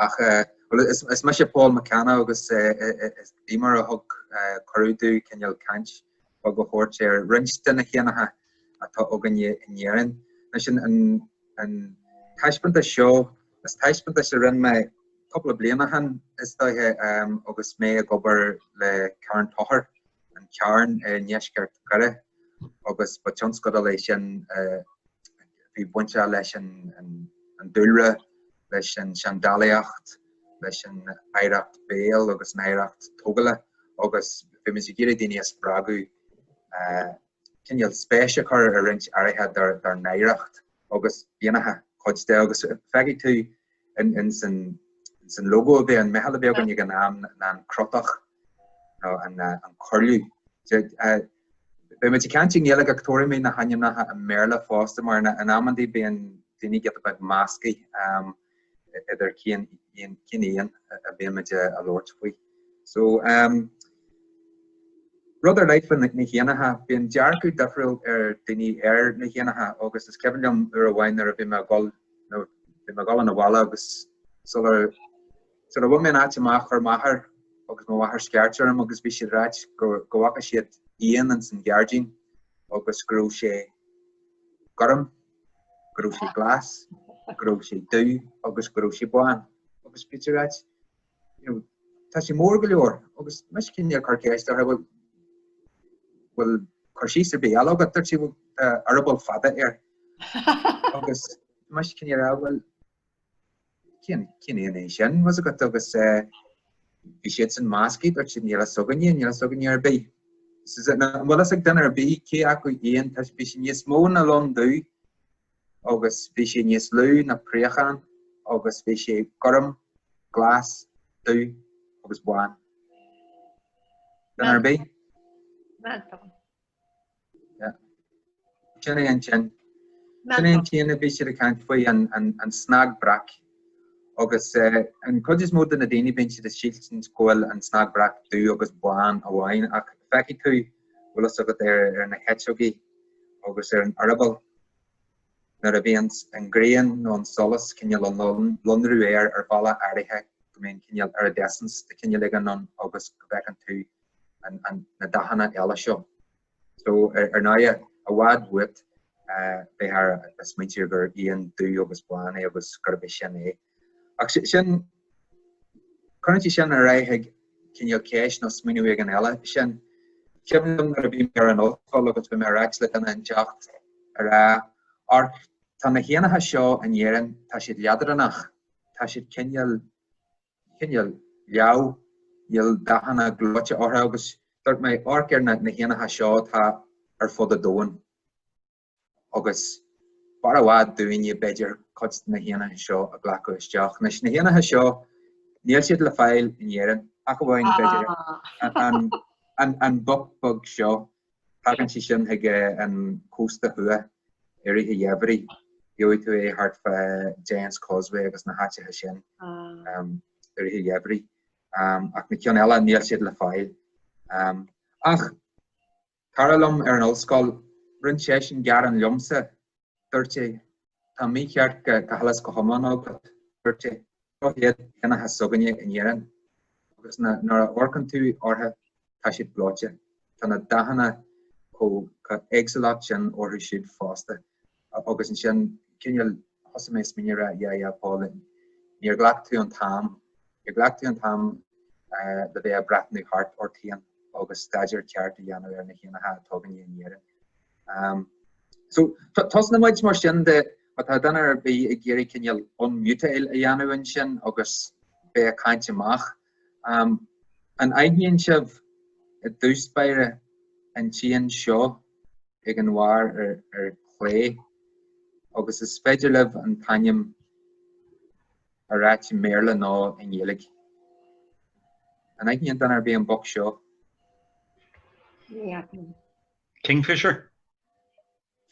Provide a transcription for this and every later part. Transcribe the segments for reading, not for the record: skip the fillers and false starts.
ach well is much Paul McCann agus is immer a hug choúdú cinneal cant og go hort rinste na chéanacha atá ogan in hÉireann sin an taiispint seo is taiispint se rin me couple of blianahan is da agus mé a gobar le Karen Tohar an Karen Néill Care agus ba Johnscoil lei sin bhí buinte leis an dúilre leis an seandalaíocht leis an hÉireacht béal agus an hÉireacht tógala agus bhí mis géirí daoine spragu cinneal spéise chur a rint airthe dar néireacht agus bíanacha chuidte agus feigi tú in san logo be an mehall be gan gan an crotach an churliú be met kanting yele actori me na hanna an merle foster mar an amandi be an dini get about maski er kien a be met a lord so brother life van ni ha been jarku dafril dini ni ha August is Kevin a wine be ma gol no be ma gol an wala agus so the woman at maach or mahar agus ma wahar scarter agus be rach go a shit Ian and some gargin agus grow sé garum grow sé glass grow sé du agus grow sé buan agus picture rach you know tá sé mór goleor agus mis cin ar carcéiste well carcíiste be allo got tí arable fada agus mis cin ar well cin nation was got agus vi sé an maski dat si níla sogan ar be well as dinner be ke aku Ian tas be níos mó na long du agus be sé níos lu na préchan agus be sé garum glas du agus buan dinner be ja Jenny and Jen be sé kan foi an snag brak agus an codis mód na déine ben si de Shieldston Scoil an snag brak du agus buan a wain ach feki tú will sogat na hetchogi agus an arable na a bhíons an gréan nó an solas cinneal an Londonú ar balla airithe go mbeadh cinneal ar a desans de cinneal ag an agus go bheith an tú an na dahanna eile seo so ar náide a bhhad wit be haar a smaintir gur Ian du agus buan agus gur be sin ach sin chuintí sin a raithe cinneal céis nó smíú ag an eile sin Kevin gur be ar an óáil agus be mar le an an teacht ar tá na chéanathe seo an dhéann tá siad leadrannach tá siad cinneal leabh il dahanana glóite ortha agus dúirt mé orcear na chéanathe seo tá ar fud a dóin agus bar a bhfad dúinn beidir chuid na chéanathe seo a ghlacu isteach na chéanathe seo níl siad le fáil in dhéann ach go bhhain beidir an bug seo hagan si sin ag an cósta thua ar i dhéhrí Joey tú hart Giants Causeway agus na hatche sin ar i dhéhrí ach na cean eile níl siad le fáil ach Carolum ar an Scoil rinn sé sin gar an liomsa dúirte tá mí ceart go halas go thomlan ágat dúirte héad ina has soganne in dhéann agus nar a orcan tú ortha tá siad bláte tá na dahanana có exalaat sin orthu siad fásta agus sin cinneal hosa mé smíra Paul níor ghlac tú an tam le bheith a brathnú hart ortaíon agus staidir ceart a dhéanamh ar na chéanathe atógan in dhéann so tas na muid mar sin de tá dan ar be ag géirí cinneal onmute a dhéanamh sin agus be a cainte amach an aigníonn sibh a dúspéire an tíon seo ag an mhar ar chlé agus is féidir leh an taim a ráit méle ná in dhéalaigh an aigníonn dan ar be an bog seo Kingfisher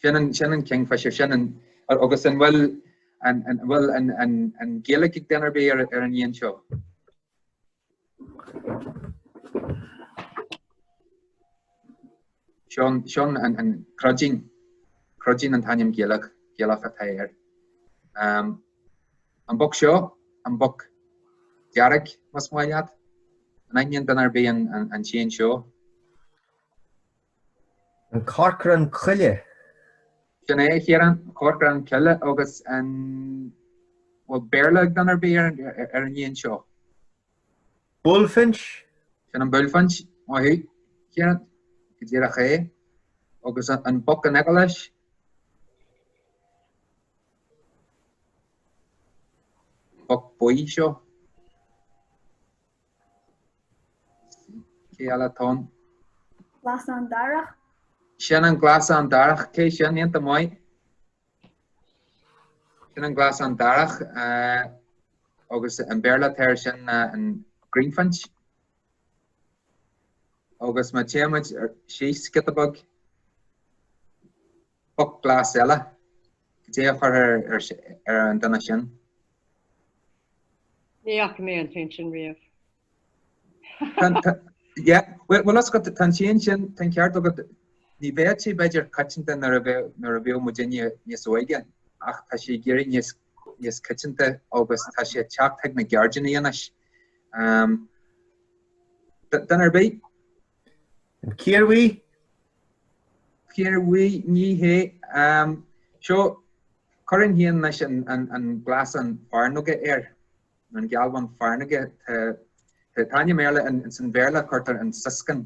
Shannon Kingfisher Shannon agus an well an Gaelic dinner be ar an yin show Sean and crudging and Tanyam Gaelic a tire an book show an book dearg mas maiad. An aon den be an sin seo. An corcran chuile. Sin é hÉireann corcran chuile agus an bearlaigh den be an aon seo. Bullfinch. Sin an bullfinch hí hÉireann go dtíar a ché agus an buc an eolas. Buc faoi seo. Céalatón. Glas an darach. Sin an glas an darach cé sin íonta mai. Sin an glas an darach agus an bearla teir sin an greenfinch. Agus ma Shéamuis síos gitabug. Buc glas eile. Déach ar an duna sin. Níach mé an tension riamh. Yeah, well, let's go to Tansian, Tankiart of the Verti Badger Kitchen than a review Mujini Yesoigan. Ach, Tashi Gearing yes kitchen the August Tashi Chap Technic Garginianish. Then our bait. And Kirwi Ni he, show current here and glass and farnuga air and galvan farnuga Tanya Meantáin and St. Verla Carter and Siskin.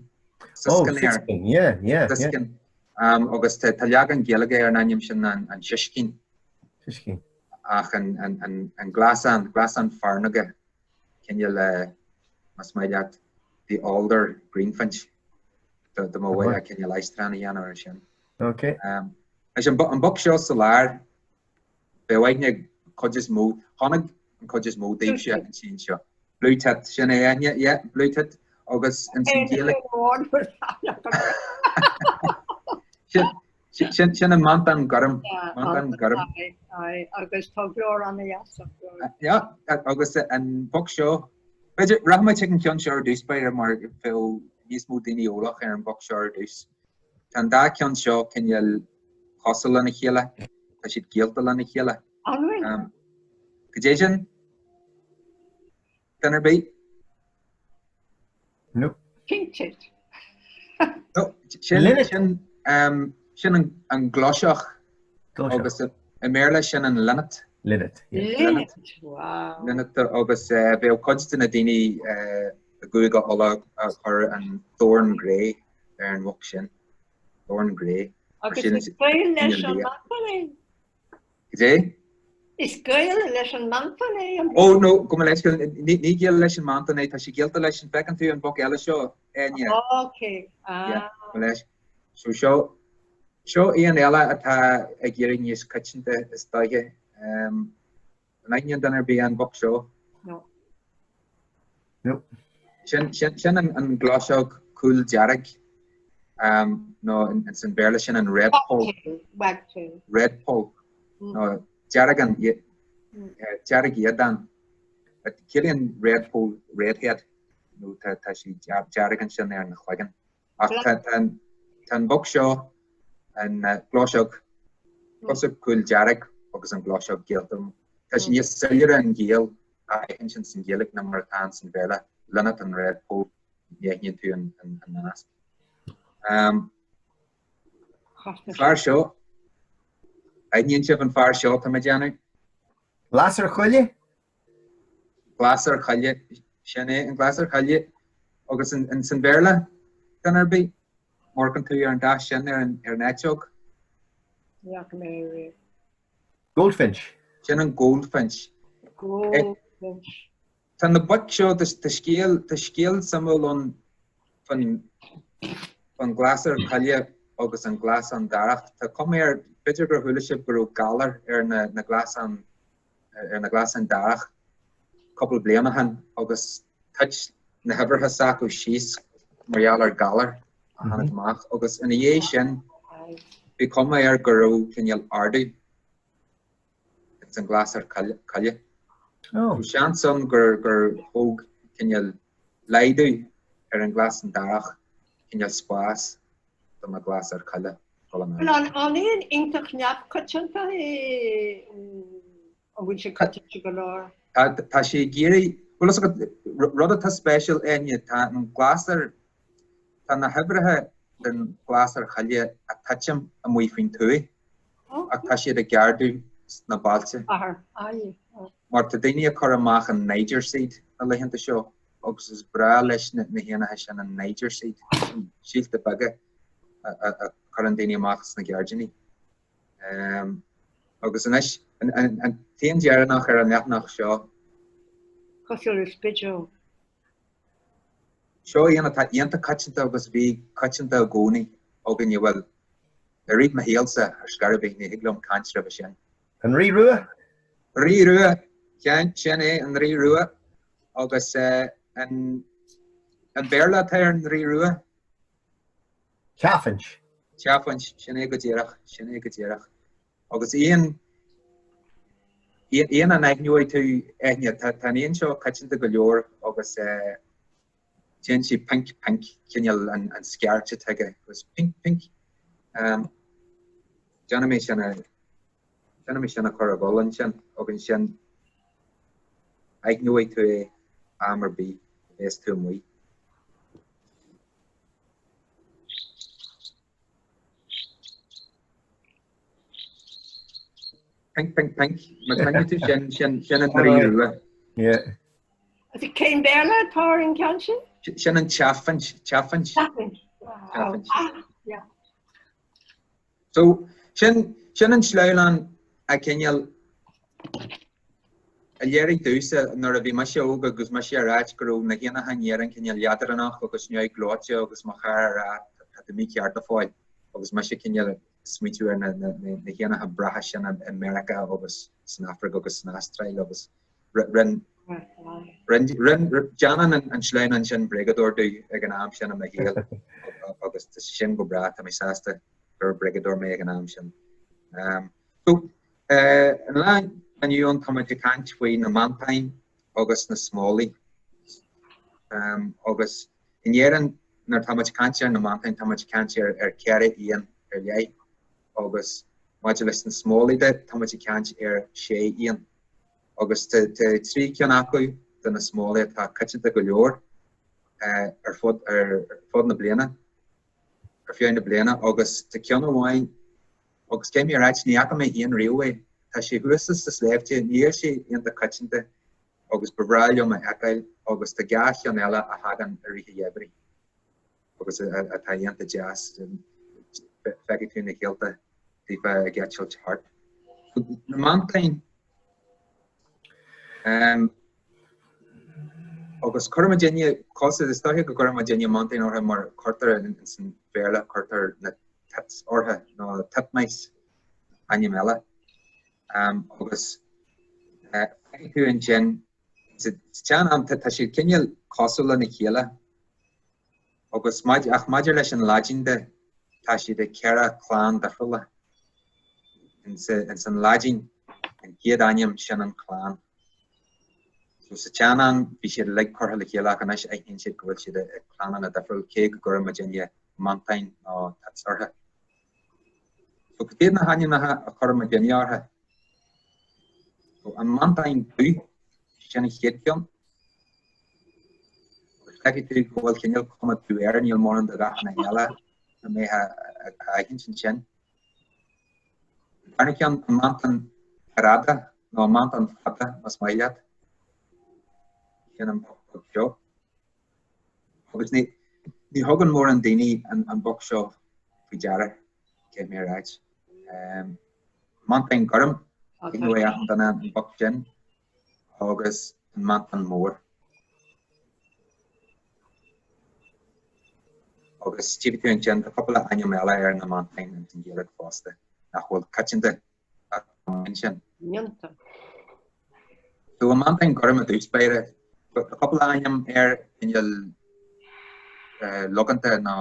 Siskin, yeah. Siskin. August Talyagan Gilliga and Anyamshin and Shishkin. Ach and Glasan Farnaga. Can you must my that the older greenfinch the Moya can you lie stranian or shin. Okay. I should book show solar. Be waiting codges mood Honig and codges mood deep shit and chin shot. Blue tit, yeah, blue tit, August and St. Gaelic. Shin and Meantáin Garum. Agus Toglor on the Yas. Yeah, August and Buck Show. But Rahma chicken chun sure deuce by a mark Phil Yismudini Olach and Buck Shore deuce. And that chun show can you hustle on a hila? I should guilt on a hila. Kajajan? Dinner bait? Nope. Pinchit. No, Shin and Gloshach. August and Merla Shin and Linnet. Linnet. Wow. Linnet August Bale Constant Adini Guga Ola her and Thorn Grey and Wokshin. Thorn Grey. August Scoil leis an Meantáin. Is Scoil leis an Meantáin. Oh no, come leis ní gil leis an Meantáin tá sí gilta leis an becan tú an boc eile seo Okay. leis. So seo íon eile atá ag géirí níos kitchenta is daige an aon den bí an boc seo. Nope. Sin an gláiseog cool dearg no in St. Verla sin an Red Pole. Red Pole. No Jaragan Jarag Yadan at Killian Red Pole Redhead no Tashi Jaragan Shin there in the Wagon. After Tan Buckshaw and Gloshog also cool Jarag because I'm Gloshog Giltum. Tashi yes Cellular and Gale ancients and Gaelic number Tans and Verla Linnet and Red Pole yeah into and Nanas. Far show. I need to have a far shot to my Janet. Glasser Chully? Glasser Chully, Shane and Glasser Chully. August and St. Verla, dinner be working to your dash in there and your net jog. Goldfinch. Shannon Goldfinch. Goldfinch. Tan the butt show the scale symbol on from Glasser Chully, August and Glass on Darach to come here. Bitter Huliship grew galler na glass and Darach. Couple blamahan August touch na hever hasaku shees Marialar galler and mach August in the Asian become air guru can yell ardy. It's in glass or kalya. Oh. Shanson gur hog can yell laidu in glass and Darach can yell spas to my glass or kalya. An iontach neap kitchenta which a kitchen galore. Tá sé géirí Well, as rud special enne tá an glasar tá na hebrethe den glasar chaile a tachim a mui fin tui ach tá siad a geardú na balte. Mar tá daine a chur amach an Niger seed a leihananta seo agus is bra leis na héanathe sin an Niger seed síolta bagge a chur an daine amachchas na geardaní. Agus inis an taon dearnach ar an neathnach seo Cosúil spidio. Seo iontach caiitinta agus bhí caiitinta a gcónaí ógan bhfuil a riad ma héalsa ar scarabh na higlum cantra bh sin. An rí rua? Rí rua, cean sin é an rí rua agus an béarla tair an rí rua. Chaffinch. Chaffinch, sin é go dtíireach. Agus íon an agniúid tú aithne tá íon seo caiitinta go leor agus Jen si pink cineal an scearte teige was pink. Janna mé sin a chur a bhlan sin agus sin ag nuai tú é amar bí bhés tú muoi. Pink. Ma tanne tú sin an rí rua. Yeah. Is it céim béarla tá in ceann sin? Sin an chaffinch. Wow. Yeah. So sin an Sleolan a ceal a léirigh dúsa nar a bhí mar se óga agus mar sé ráit go na héana hanéan ceal leadarannach agus neoid glóte agus mar char a mí ceart a fáil agus mar sé ceal smitú na héana ha bratha sin an America agus san Africa agus san Australia agus rin Janan an Sleolan sin brigador dú ag an am sin am na héal agus sin go brat a mé sásta gur brigador mé ag an am sin. So an lá an dúinn tá muid cant faoi na Meantáin agus na Smólaigh. Agus in hÉireann nar tá muid cant ar na Meantáin tá muid cant ar ceara íon ar léi agus maidir leis na Smólaigh tá muid cant ar 6 íon. Agus trí ceann acu den na Smólaigh tá caiitinta go leor ar fud na bliana ar fiú na bliana agus tá ceann amháin agus céim ar áit níach mé híon riomhé tá sé thuasas sa sléibte níor sé ionta caiitinta agus bhráil me ecail agus tá gaith an eile a hagan a ríthe dhéibrií agus atá ionta jazz feicigh tú na chéalta tífa a gceisiil thart. Na Meantáin agus chur déine cos is stoithe go chur déine Meantáin ortha mar chutar in san bhéarla chutar na tits ortha nó titmeis aine meile agus tú an sin tean am tá sé cineal cosúla na chéile agus maidir leis an láidínde tá si de ceara chláán dafriúla in san láidín an chéad aim sin an chláán. So sa teanán bhí siad le chutha le chéile an eis ag híonn siad go bhfuil siad ag chláán a dafriúil cé go ggur déine Meantáin nó tits ortha. So go dtéad na hainethe a chur déine ortha. So an Meantáin tú sin a chéad ceann. Feicigh tú go bhfuil cineal cuma tú níl mór an do gath na eile na méthe a híonn sin. Arna ceann an Meantáin arada nó Meantáin fada mas maiad. Ceann an bog seo. Agus ní thugann mór an daoine an bog seo faoi deara cé mé ráid. Meantáin gurm ag nó é an an bog sin agus an Meantáin mór. Agus tíbh tú an sin a couple aine meile ar na Meantáin an tin ggéad fásta nach bhfuil caiitinta a sin. So an Meantáin gurm a dúspéire a couple aim ar inal loganta nó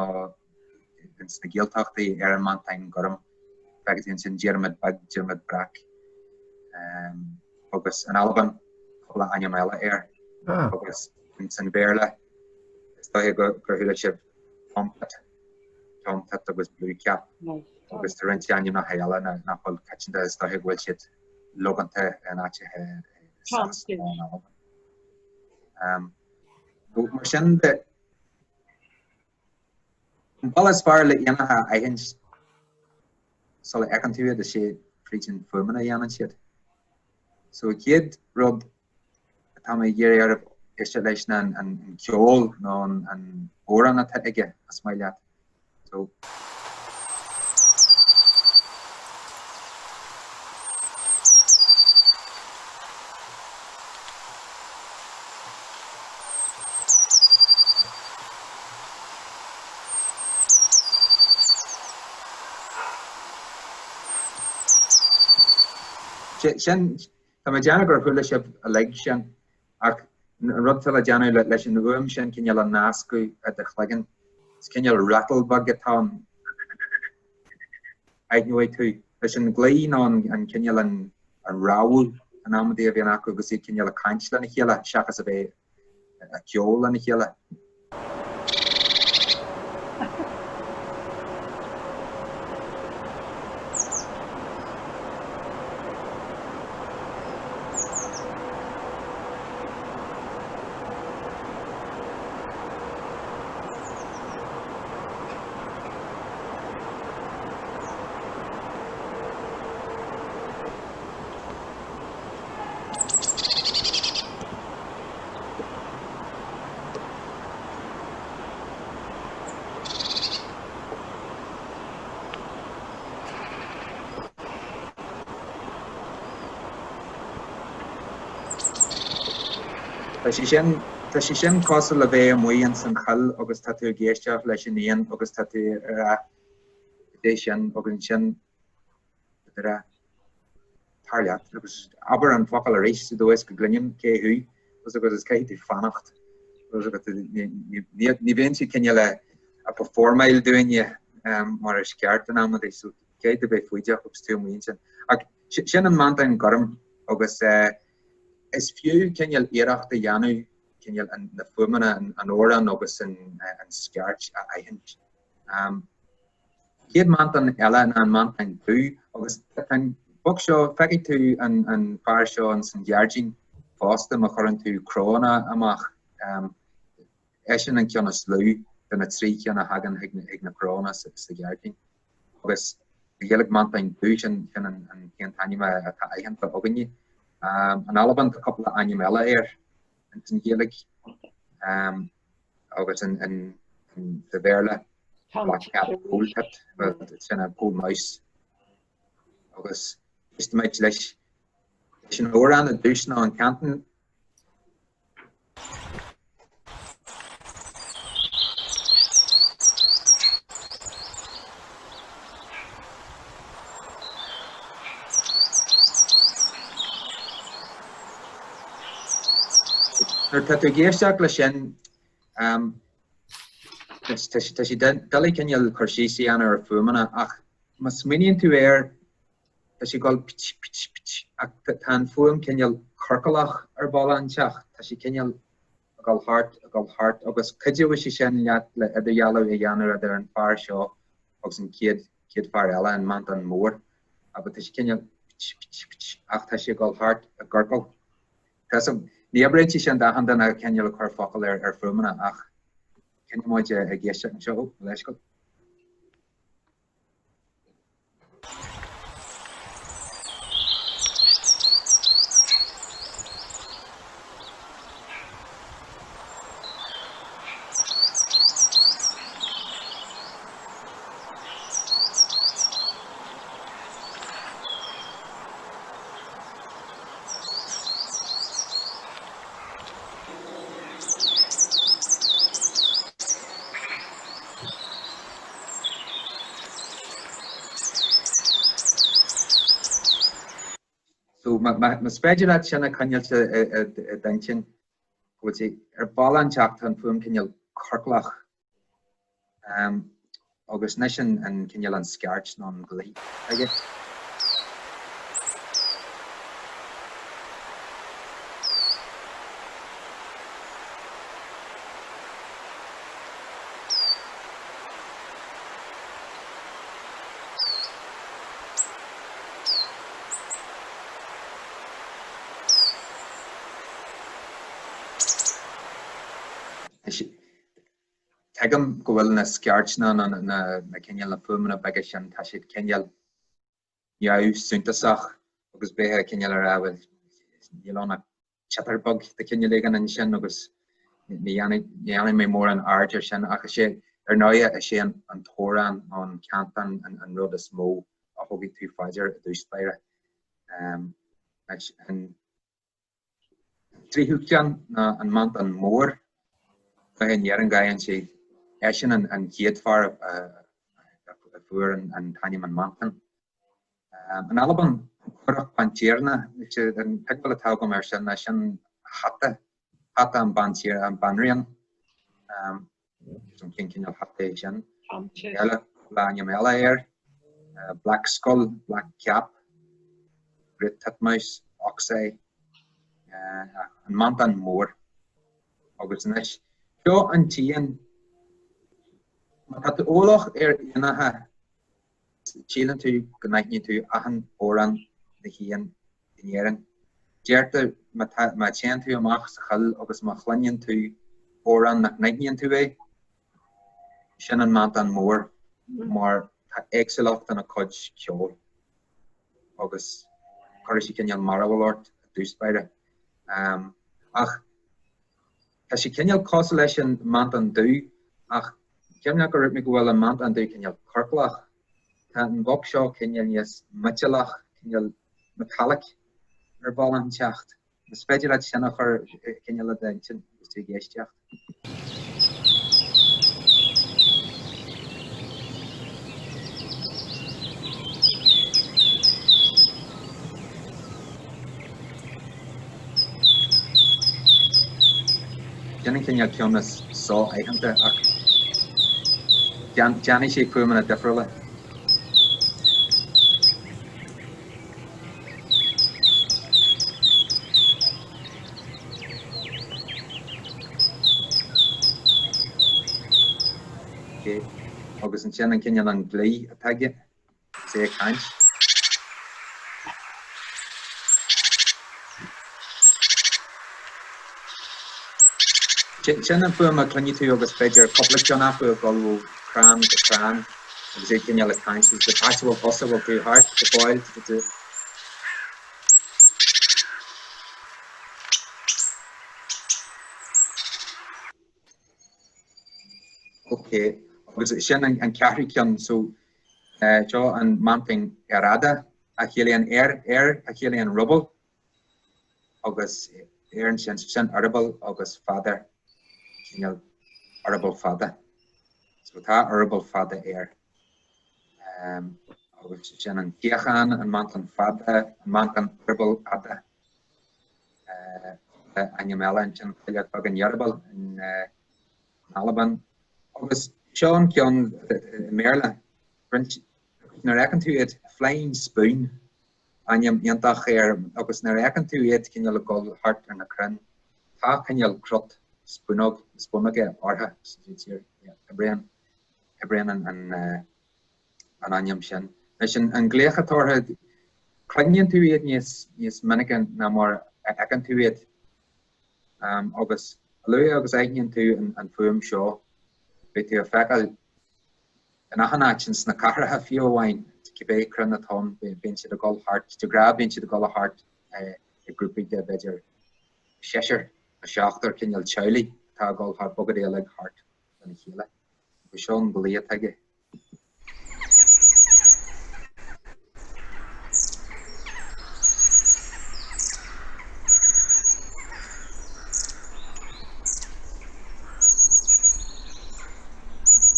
ins na iontachtaí ar an Meantáin gurm feicigh sin Diarmid bag Diarmid brac agus an Alban couple aim meile ar agus in san béarla stoithe gur thuúla sibh Tom agus blue cap agus tá rint aim na héile nach bhfuil caiitinta stoithe bhfuil siad loganta an áitethe mar sin de ballas fear le dhéanatha aithint sula ecan tú de sé prítin fumana dhéanann siad. So céad rud atá mé géir ar éiste leis an ceol nó an óran atá aige as mai leat. So sin tá mé deanna gur chuile sib a le sin ach rud tal a deanna leis an bhuam sin cinneal an nascu a de chhlagan cinneal rattlebug atá ag nuaid tú leis an glaí ná an cinneal an ráúil an amadí a bhíon acu agus í cinneal a caint lena chéile seachas a bheith a ceol lena chéile. Tá sí sin cosú le bheith muí an san chall agus tá tú géisteach leis sin íon agus tá tú dé sin agus sin tarleat agus aber an focail a rééis dóis go glunneim céthú agus is caiith fannacht ní bhéonn si cinne le a performail duine mar a sceart an amad so céit a bheith fuideach op stú muon sin ach sin an Meantáin gorm agus is fiú cinneal iarachta dheanú cinneal na fumana an óran agus an sceart a aithint. Céad Meantáin eile an Meantáin tú agus an bog seo feicigh tú an fear seo an san deargin fásta a churann tú cróna amach sin an ceanna slú den na trí ceanna hagan ag na cróna sa deargin. Agus dhéalaigh Meantáin tú sin an céantainime atá aitheanta aganní. An alban a couple of animella and Gaelic agus in the verle black cat pool cat but it's in a pool mouse agus just make leis sin óran a dúsna an canton tá tú géisteach le sin tá sí dalí cinneal chuirsí an ar fumana ach mas muíonn tú tá sí gáil ach tá fuam cinneal chorcalach ar balla anteach tá sí cinneal gáil thart agus cuidiú sí sin leat le idir dhealamh i dhéanamh idir an fear seo agus an céad fear eile an Meantáin mór agus tá sí cinneal ach tá sí gáil thart a gorcail. Ní abreintí sin dahan den a cinneal chuir focail ar fumana ach cinne muid a ggéisteach an seo leis go. Ma spéidir sinna caiinealte daintin go ar ballanteach an fuam cinneal chorclach agus ne sin an cinneal an sceart ná an glaí aige. Tegam go bhfuil na sceartna na cinneal na fuaimna beige sin tá siad cinneal jou suntasach agus béthe cinneal ar bhfuil nílána chatterbug de cinneal éigean an sin agus níanana mé mór an áidir sin agus sé ar náide a sé an tóran an cantan an rud is mó a thugad tú fáidir a dúspéire. An tríthútean na an mant an mór Éanlaith gaian sé sin an chéadfar a fuair an taine an mantan. An alban chuireach bantíarna an peicbal atá go mar sin sin hata an bantíar an banrian son cincinneal hata sin eile láine eile air black skull, black cap, rith titmouse, oxay an mantan mór agus nes. Seo an tían Tá ólach inathe sílan tú go naithníonn tú ahan óran na hían in éireann. Déirte má teann tú amach sa chul agus má chluinneann tú óran nach naithníonn tú é sin an mantan mór mar tá éagsúlacht an a cuid ceol agus chuir sí cinneal marabhairt a dúspéire. Ach tá sí cinneal cos leis an mantan dú ach ceimne go raibh mé go bhfuil an mantan dú cinneal corclach. Tá an bhog seo cinneal níos mitealach cinneal metallic ar bhall an teacht. Is féidir leat sinna chur cinneal a dain sin gus tú géisteach. Jenny cinneal ceannas só éigeanta ach Janny sé fuaimna difriúla. Agus an sin an cinneal an glí a taige sé caint. Sin an fuaim a clunne tú agus féidir coppla ceanna fuair golú crán go crán agus é cinneal a caint is the actual possible tú thart the fáil tú. Okay. Agus sin an cearthaí ceann so seo an manting arada a chéalaíonn air a chéalaíonn rubble agus éann sin arable agus fada cinneal arable fada. So tá arable fada air. Agus sin an chéachan an mantan fada an mantan arable ada animela an sin filleadh bag an arable in Alban. Agus Sean ceann méarla nar eacann tú iad flying spoon aniam iontach agus nar eacann tú iad cinneal a gol thart ar na crun tá cinneal crut spúnaige ortha hebrean an aniam sin. Leis an gléochatótha chluinneann tú iad níos minic ná mar eacann tú iad agus luí agus aithníonn tú an fuaim seo tú a feáil an achanachins na cartha fiomhhain cibé crun atá bíonn siad a gol thart tú gra bíonn siad a gol thart i grúpaí de beidir séir a seachtar cinneal tealaí tá gol thart bogad é le thart an chéile. Go seo an bliaad aige.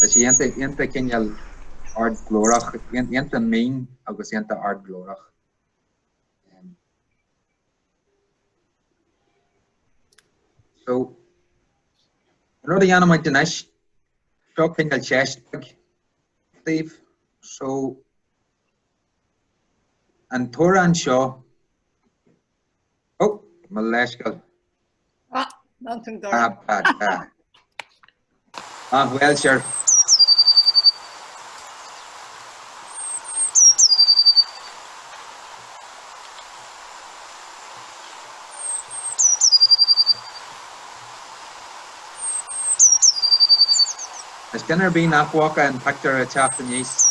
Tá sé ionta cinneal ard glórach, ionta main agus ionta ard glórach. So, rud a dhéanamid den eis, seo cinneal teistpag, Steve. So, an tóran seo, má leiscail. Nothing done. Well, sure. Is ginnar bí nachhacha an pictar a teachta níos.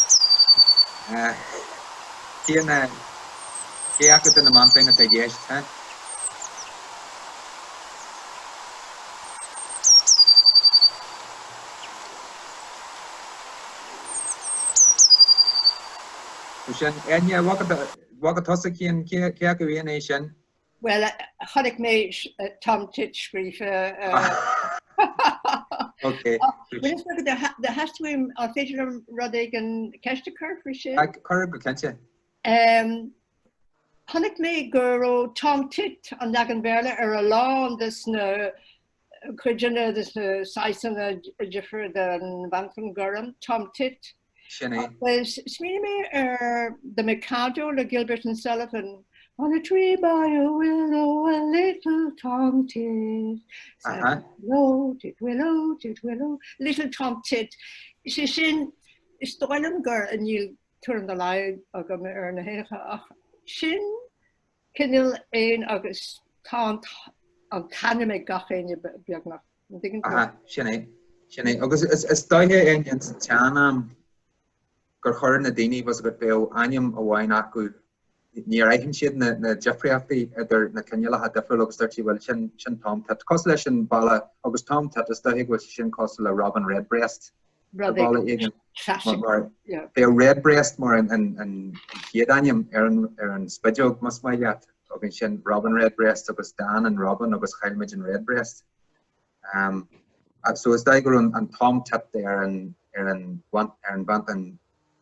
Cé agad in na Meantáin a ghéist, ha? Sin enne wagad tosa cían cé go bhíon é sin? Well, chonig mé Tom Tit scríf. Okay. De hasfuim a féidir rudig an ceiste chur fri sé. Chur go cente. Chonig mé gur Tom Tit an dagan bhéle a lá dus na chuidirna dus na saisan a jiffer den Bantam Gurham, Tom Tit. Sinné. Smíine mé the Mikado le Gilbert and Sullivan. On a tree by a willow, a little Tom Tit. Willow, willow, little Tom Tit. She sin is stoilm gur a níl turn the line a go me na hécha. Sin cinnil ein agus tant an tanne me gachéine beagnach. Sinné. Sinné. Agus is daithe ein tianam gur chur na daoine was a go beo aim a bhhain acu. Ní aichen siad na Jeffreyachtaí idir na Cynneile a difriúil agus dúirtí bhfuil sin Tom Tit. Cos leis an balla agus Tom Tit is daithe bhfuil sin cos le Robin Redbreast. Balla igen. Beo Redbreast mar an chiad aim an spideog mas mai leat. Agus sin Robin Redbreast agus Dan and Robin agus Chailmid an Redbreast. So is daithe gur an Tom Tit ar an bant an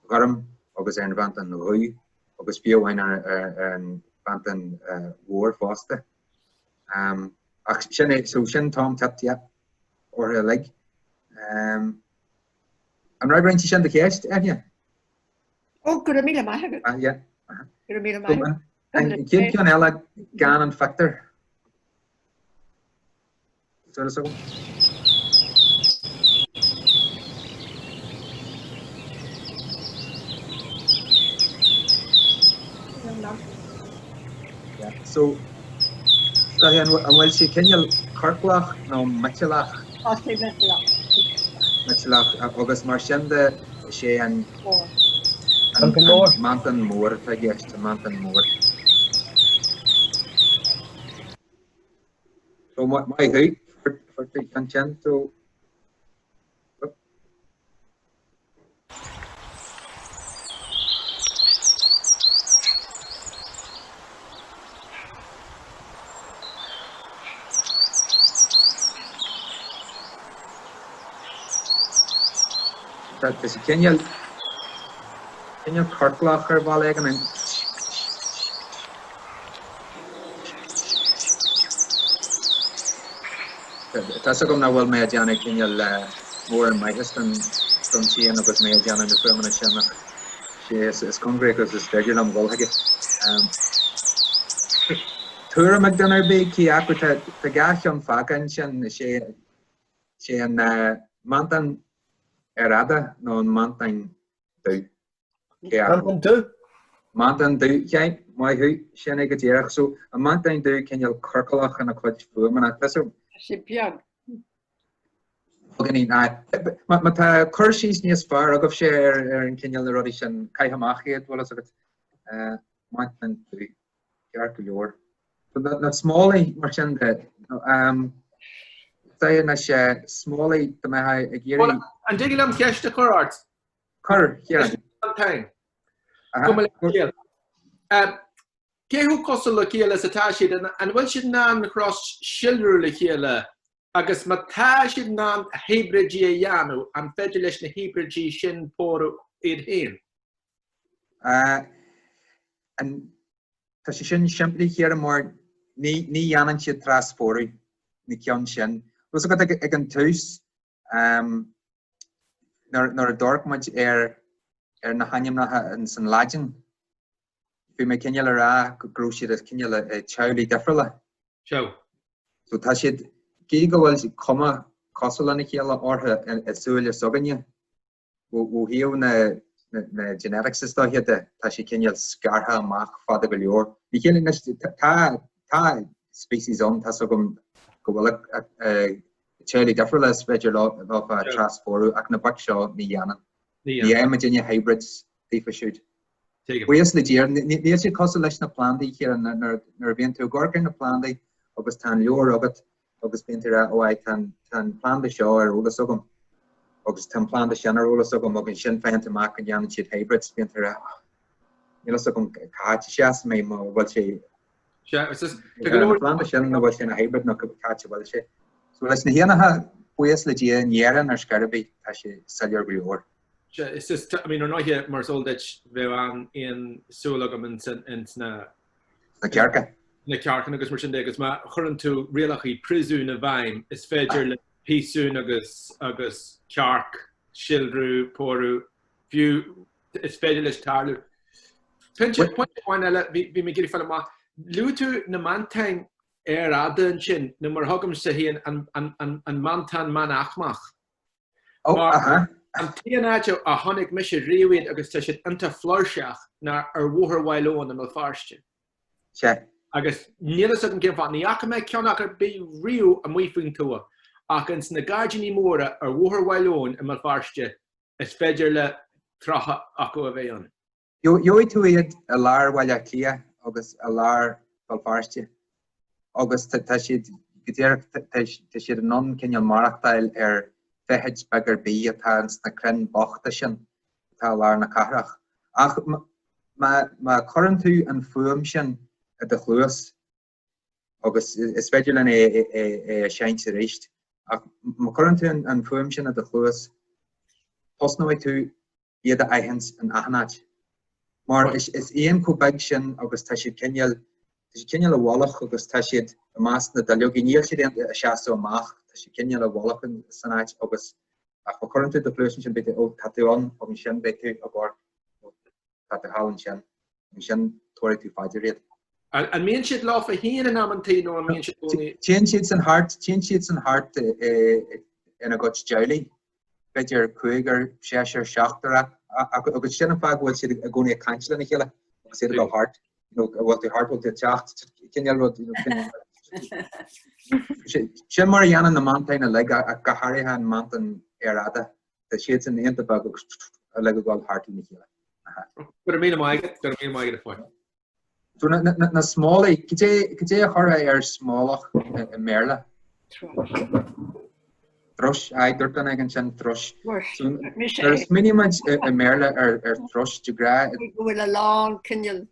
Gurham agus ar an bant an Rui. Agus bíomhain ar an bantan mhór fásta. Ach sin Tom Tit or a leg. An raibh sin de chéist aine? Oh, gur a míle maithagad. Yeah. Gur a míle maithagad. An céad ceann eile gan an factor. Sort of Yeah. So, and while she Kenyal Kirklach, no Mitchellach. Mitchellach, August Marshende, she and Mountain Moor, I guess, to Mountain Moor. So, my height for the consent to. That is Kenyal Kirklach or Valegin and that's a good now. Well, may Janet Kenyal more in my husband from she and was may Janet the feminine. She is congregate as a regular Volhage. Tura McDonough big key aquita the Gashon Fagan she and Mountain. Erada no Meantáin do. Meantáin do? Meantáin do, yeah, my who sinna go dtíach so a Meantáin do Kenyal Kirklach and a chuid fuam and that's a Sipiag. Okay, na. Ma ta cursies níos far agah sé ar an Kenyal na rudi sin caihamachíad well as it Meantáin do ceart go leor. So that Smólaigh mar sin de Say na sé Smólaigh the mai a géirí. And dig am ceiste chur Chur, yeah. Ceú costal le chéile sa táisiid an bhfuil siad ná cross siúlóid le chéile agus má táisiid ná hébridí a dhéanú an féidir leis na hébridí sin pór iad hain. And tá sé sin siimplí chéar mar ní dhéanann siad tráspóirí ní ceann sin. Was ag an tús nor a dark much na hanim na in san lagin. Fi me Kenyal ra grocery as Kenyal a chowly differla. Show. So tashid giga wel si comma Castlewellan or a zúeolaí soganya. Wo hiu na genetics is da here tashi Kenyal scarha mach father galior. Vi kennen ta species on tasogum go well Charlie Differless, Roger Love, Tras Foru, Aknabak Shaw, Nianan. The Virginia hybrids, they for shoot. Where's the year? There's a constellation of plandy here and Nervian to Gorkin of plandy, August Tan Lure, August Pinter, oh, I can plan the show or all sogum. August can plan the shanna roll sogum, August Shin Fan to Mark and Yan Chit hybrids, Pinter. You know, sogum catch shas me more what she. It's just plan the shanna was in a hybrid, no catch a well she. So let's hear her. Where's the year and Yeran or Scaraby, as she sell your reward. It's just, I mean, we're not here, Marsoldich, Vevan in Smólaigh and the Kerka. The Kerka, agus Merchant, because my current to reality prison of Vime is Fedger, Pisun, agus Kerk, Shildru, Poru, few, it's Fedgerless Tarlu. Pinch point one, we may give you Lutu, Meantáin, Adan Chin, no more Hogum Sahin and Meantáin Man Achmach. Oh, and Tianacho a honig mission reweed agus tuisceart into Florshach na woher wailo on the Malfarste. Check. Agus Néill sudden give on the Akame Kionaka be real and weeping to her. Akins na Gardini Mora woher wailo in Malfarste is Fedgerle Traha Ako Aveon. You to it a lar Wayakia, August a lar Malfarste. August Tashid Tashid non Kenyan Marachtail Fehedge bagger be at hands na cren bochtashin, talar na carach. Ach, ma current and fuimshin at the Chluas. August is vegelan a shine to reached. Ach, ma current and fuimshin at the Chluas. Postnoway to the ihens and ahnach. Mar is Ian Kubagshin, August Tashid Kenyal a Wallach, August Tashid, a master the Dalyoginil a shaso mach. She can yell a wallop in Sanach August. According to the person, should be the old Tatuan of Mishan Betty or Tatahalan Shan, Mishan Tory to fight it. And mean shit law for he and Amantino and mean shit only. Change sheets and heart in a gotch jelly. Better Kuiger, Shasher, Shachtara. I could send a fag what she go near Council and a killer. Say about heart. You know what the heart will get chacht. Can you She Mariana the mountain a leg a Kaharihan mountain errata. The shades in the end of a leg of heart in the hill. But I mean, I get a point. So na Smólaigh, could you hurry Smólaigh in Meantáin? Thrush, I don't know again thrush. There's many much in Meantáin or thrush to grab. We go along, can you?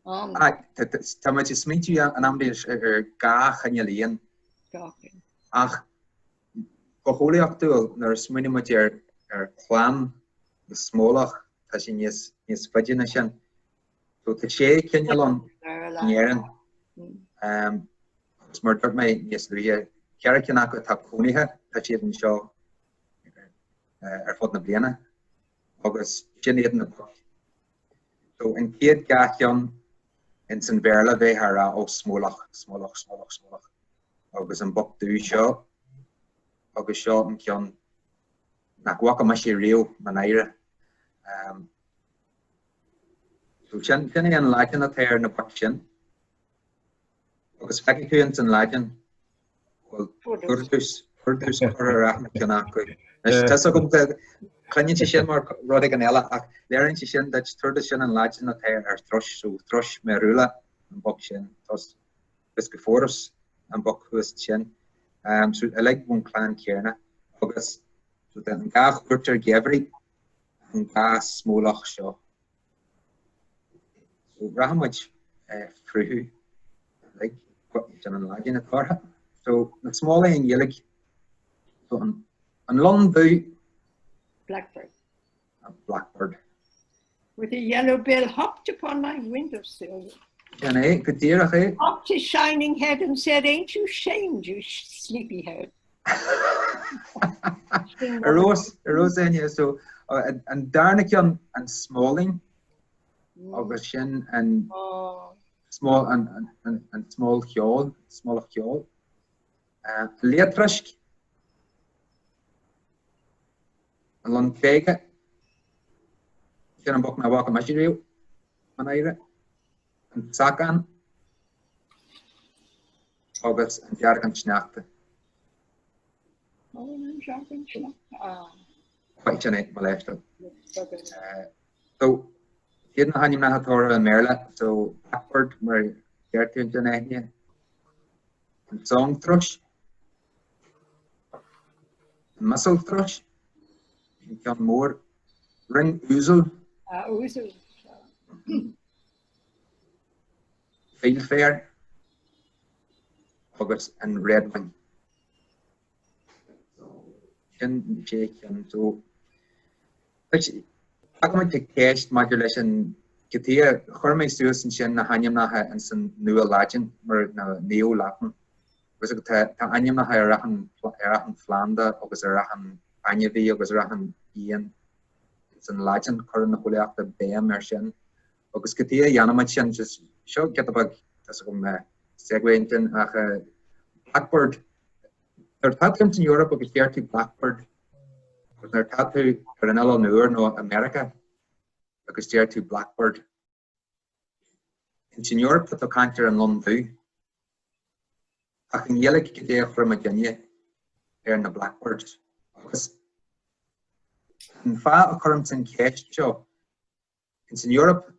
Tá muid is smíú an ambéis gá chainelíon ach go cholaíochtú nar smuoine muid chláán na Smólaigh tá sin níos faidine sin. So tá sé cinnealán Éireann agus mar dúirt mé níos luí ceara cinach tá cúnaithe tá siad an seo fud na bliana agus sin iad na buc. So in céad gaithceann in San Verla they are Smólaigh. Agus an book do seo agus seo an ceann nach wacha mai sé riú man éire. So sin an láitin a tair na book sin. Agus feici chuint an láitin well chuirtus chur na ceanach. Tá go Clannin sin mar rodig an eile ach léironn sin dat tuirde sin an láitin a tair thrush so thrush merúla an book sin tos bis go fóras an book chuas sin. So I like one clan cearna agus so den gach chuirtear geabhraí an gá Smólaigh seo. So rahamid friú like sin an láitin a chortha. So na Smólaigh an dhéalaigh so an long bú Blackbird. A blackbird. With a yellow bill hopped upon my windowsill. Good dear, Popped his shining head and said, "Ain't you shamed, you sleepyhead?" A rose in here. So, and Darnican and Smalling, August Shin and small and small Hjol, small Hjol. Leatrask. Along Vega. Can I book my walk a machinery? Manaira. And Sakan. agus an deargan sneachta. Quite an eight molested. So, here na hanim na hatora and Merla, so backward, where Gertrude Janehia, and song thrush, muscle thrush, John Moore, ring ousel, field fair, August and red wing. So, actually, I'm going to cast modulation. Katia, Hormay Susan Shin, Hanyamnaha, and some new legend, or Néill Latin. Was it Anyamnaha Erahan Flanda, or was Erahan Anyavi, or was Erahan Ian? It's a legend, current holy after Bam Mershin. August Katia, Yanamachan, just show get the bug. That's a segue into Blackbird. They're tattoos in Europe, but they're to Blackbird. They're tattoo Ranello Newer, no America, because they're to Blackbird. In Europe, the cancer in London. I can yell at you from Virginia, here in the Blackbirds. In fact, occurrence in cash show. In Europe,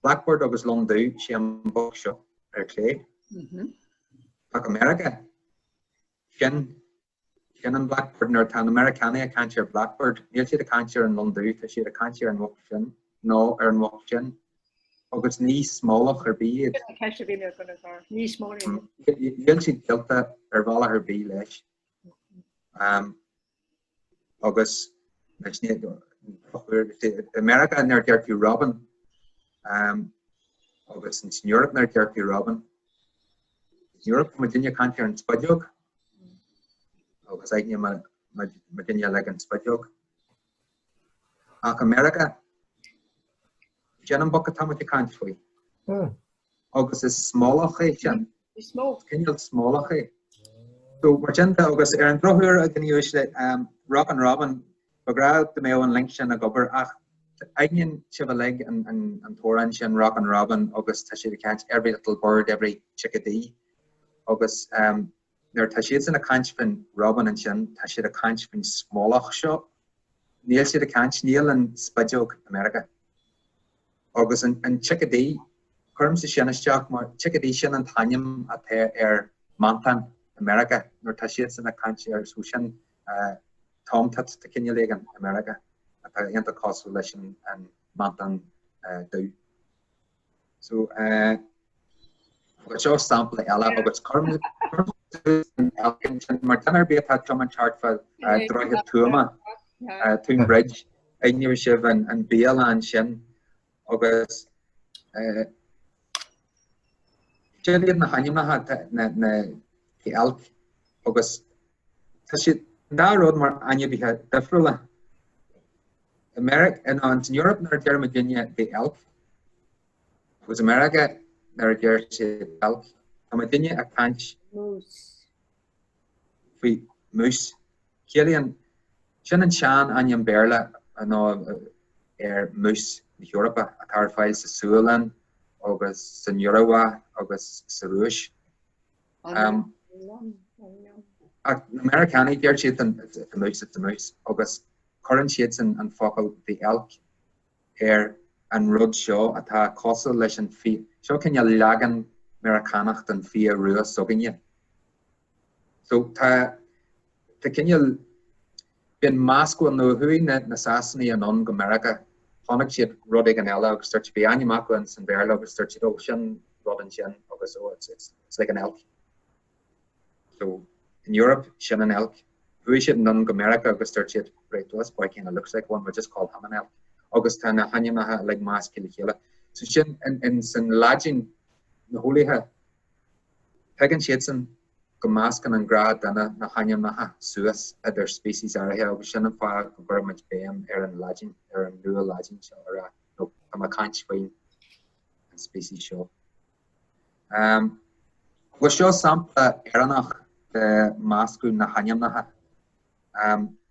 Blackbird was London, Shéamuis show, or clay. Like America. Chun and Blackbird nor tan Americana cancer Blackbird. Neil see the cancer in London, she the cancer in Washington. No, or in Washington. August knee Smólaigh her bee. Knee Smólaigh. You'll see Delta or Vala her bee leis. August next year America and they're there to Robin. August in Europe they're there to Robin. Europe, Virginia cancer in Spudjog. August I knew Virginia like in Spudjog. America. Jan book a time with the country. August is Smólaigh, Jan. Can you Smólaigh? So, Virginia, August, Aaron Broher, I can use Robin, Bagrad, the Mayo and Lincoln, a gobber, I can shove a leg and Torrance and Robin, August, Tashi the catch every little bird, every chickadee. August, there Tashi's in a catch from Robin and Shin, Tashi the catch from Smólaigh shop. Néill see the catch, Néill and Spudjog, America. August and chickadee, Curms the Shinishjak, more chickadee Shin and Tanyam at Meantáin, America. Nor Tashi's in a catch or Sushan, Tom Tits to Ghníomhaireacht in America. At the end of Castlewellan and Meantáin do. So, which all sample Ella, but it's Curms and Elkin, Martin be a patron chart for Droghid Tuama, Toon Bridge, Ghníomhaireacht and Béal and Shin. August, Jillian na Hanyamna had the elk. August, Tashi that road more Anya be had different. America and in Europe, there are Virginia the elk. Was America there the elk. Virginia a canch. We moose. Killian, Shin and Shan Anya Berla. I know moose. Europe, a thart files Scoil, agus Stiúraigh, agus Rush. Americani, dear sheet and the moose, agus current sheets and focal the elk, hare and road show at a castle leis and fee. Show can you lagan Americanacht and fíorúil sugging you. So, can you be mask when no who in Nassasni and on America? Honnig sheet Roddy and Ella, search be Animaco and St. Berlo, search it ocean, Rod and Shin, so it's like an elk. So in Europe, Shin and elk. Who should none America, August search it right to us, boy kind of looks like one, but just call him an elk. August Hannah Hanyamaha like mask Kilikila. So Shin and St. Lodging the holy ha Pagan Shitson Gamaskan and Grad and a Hanyamaha Suez other species are here, Shin and Fire, very much Bam, Aaron Lodging, Aaron Dual Lodging, or no, I'm a can't swing and species show. We'll show some Éanlaith, the mask na Hanyamaha.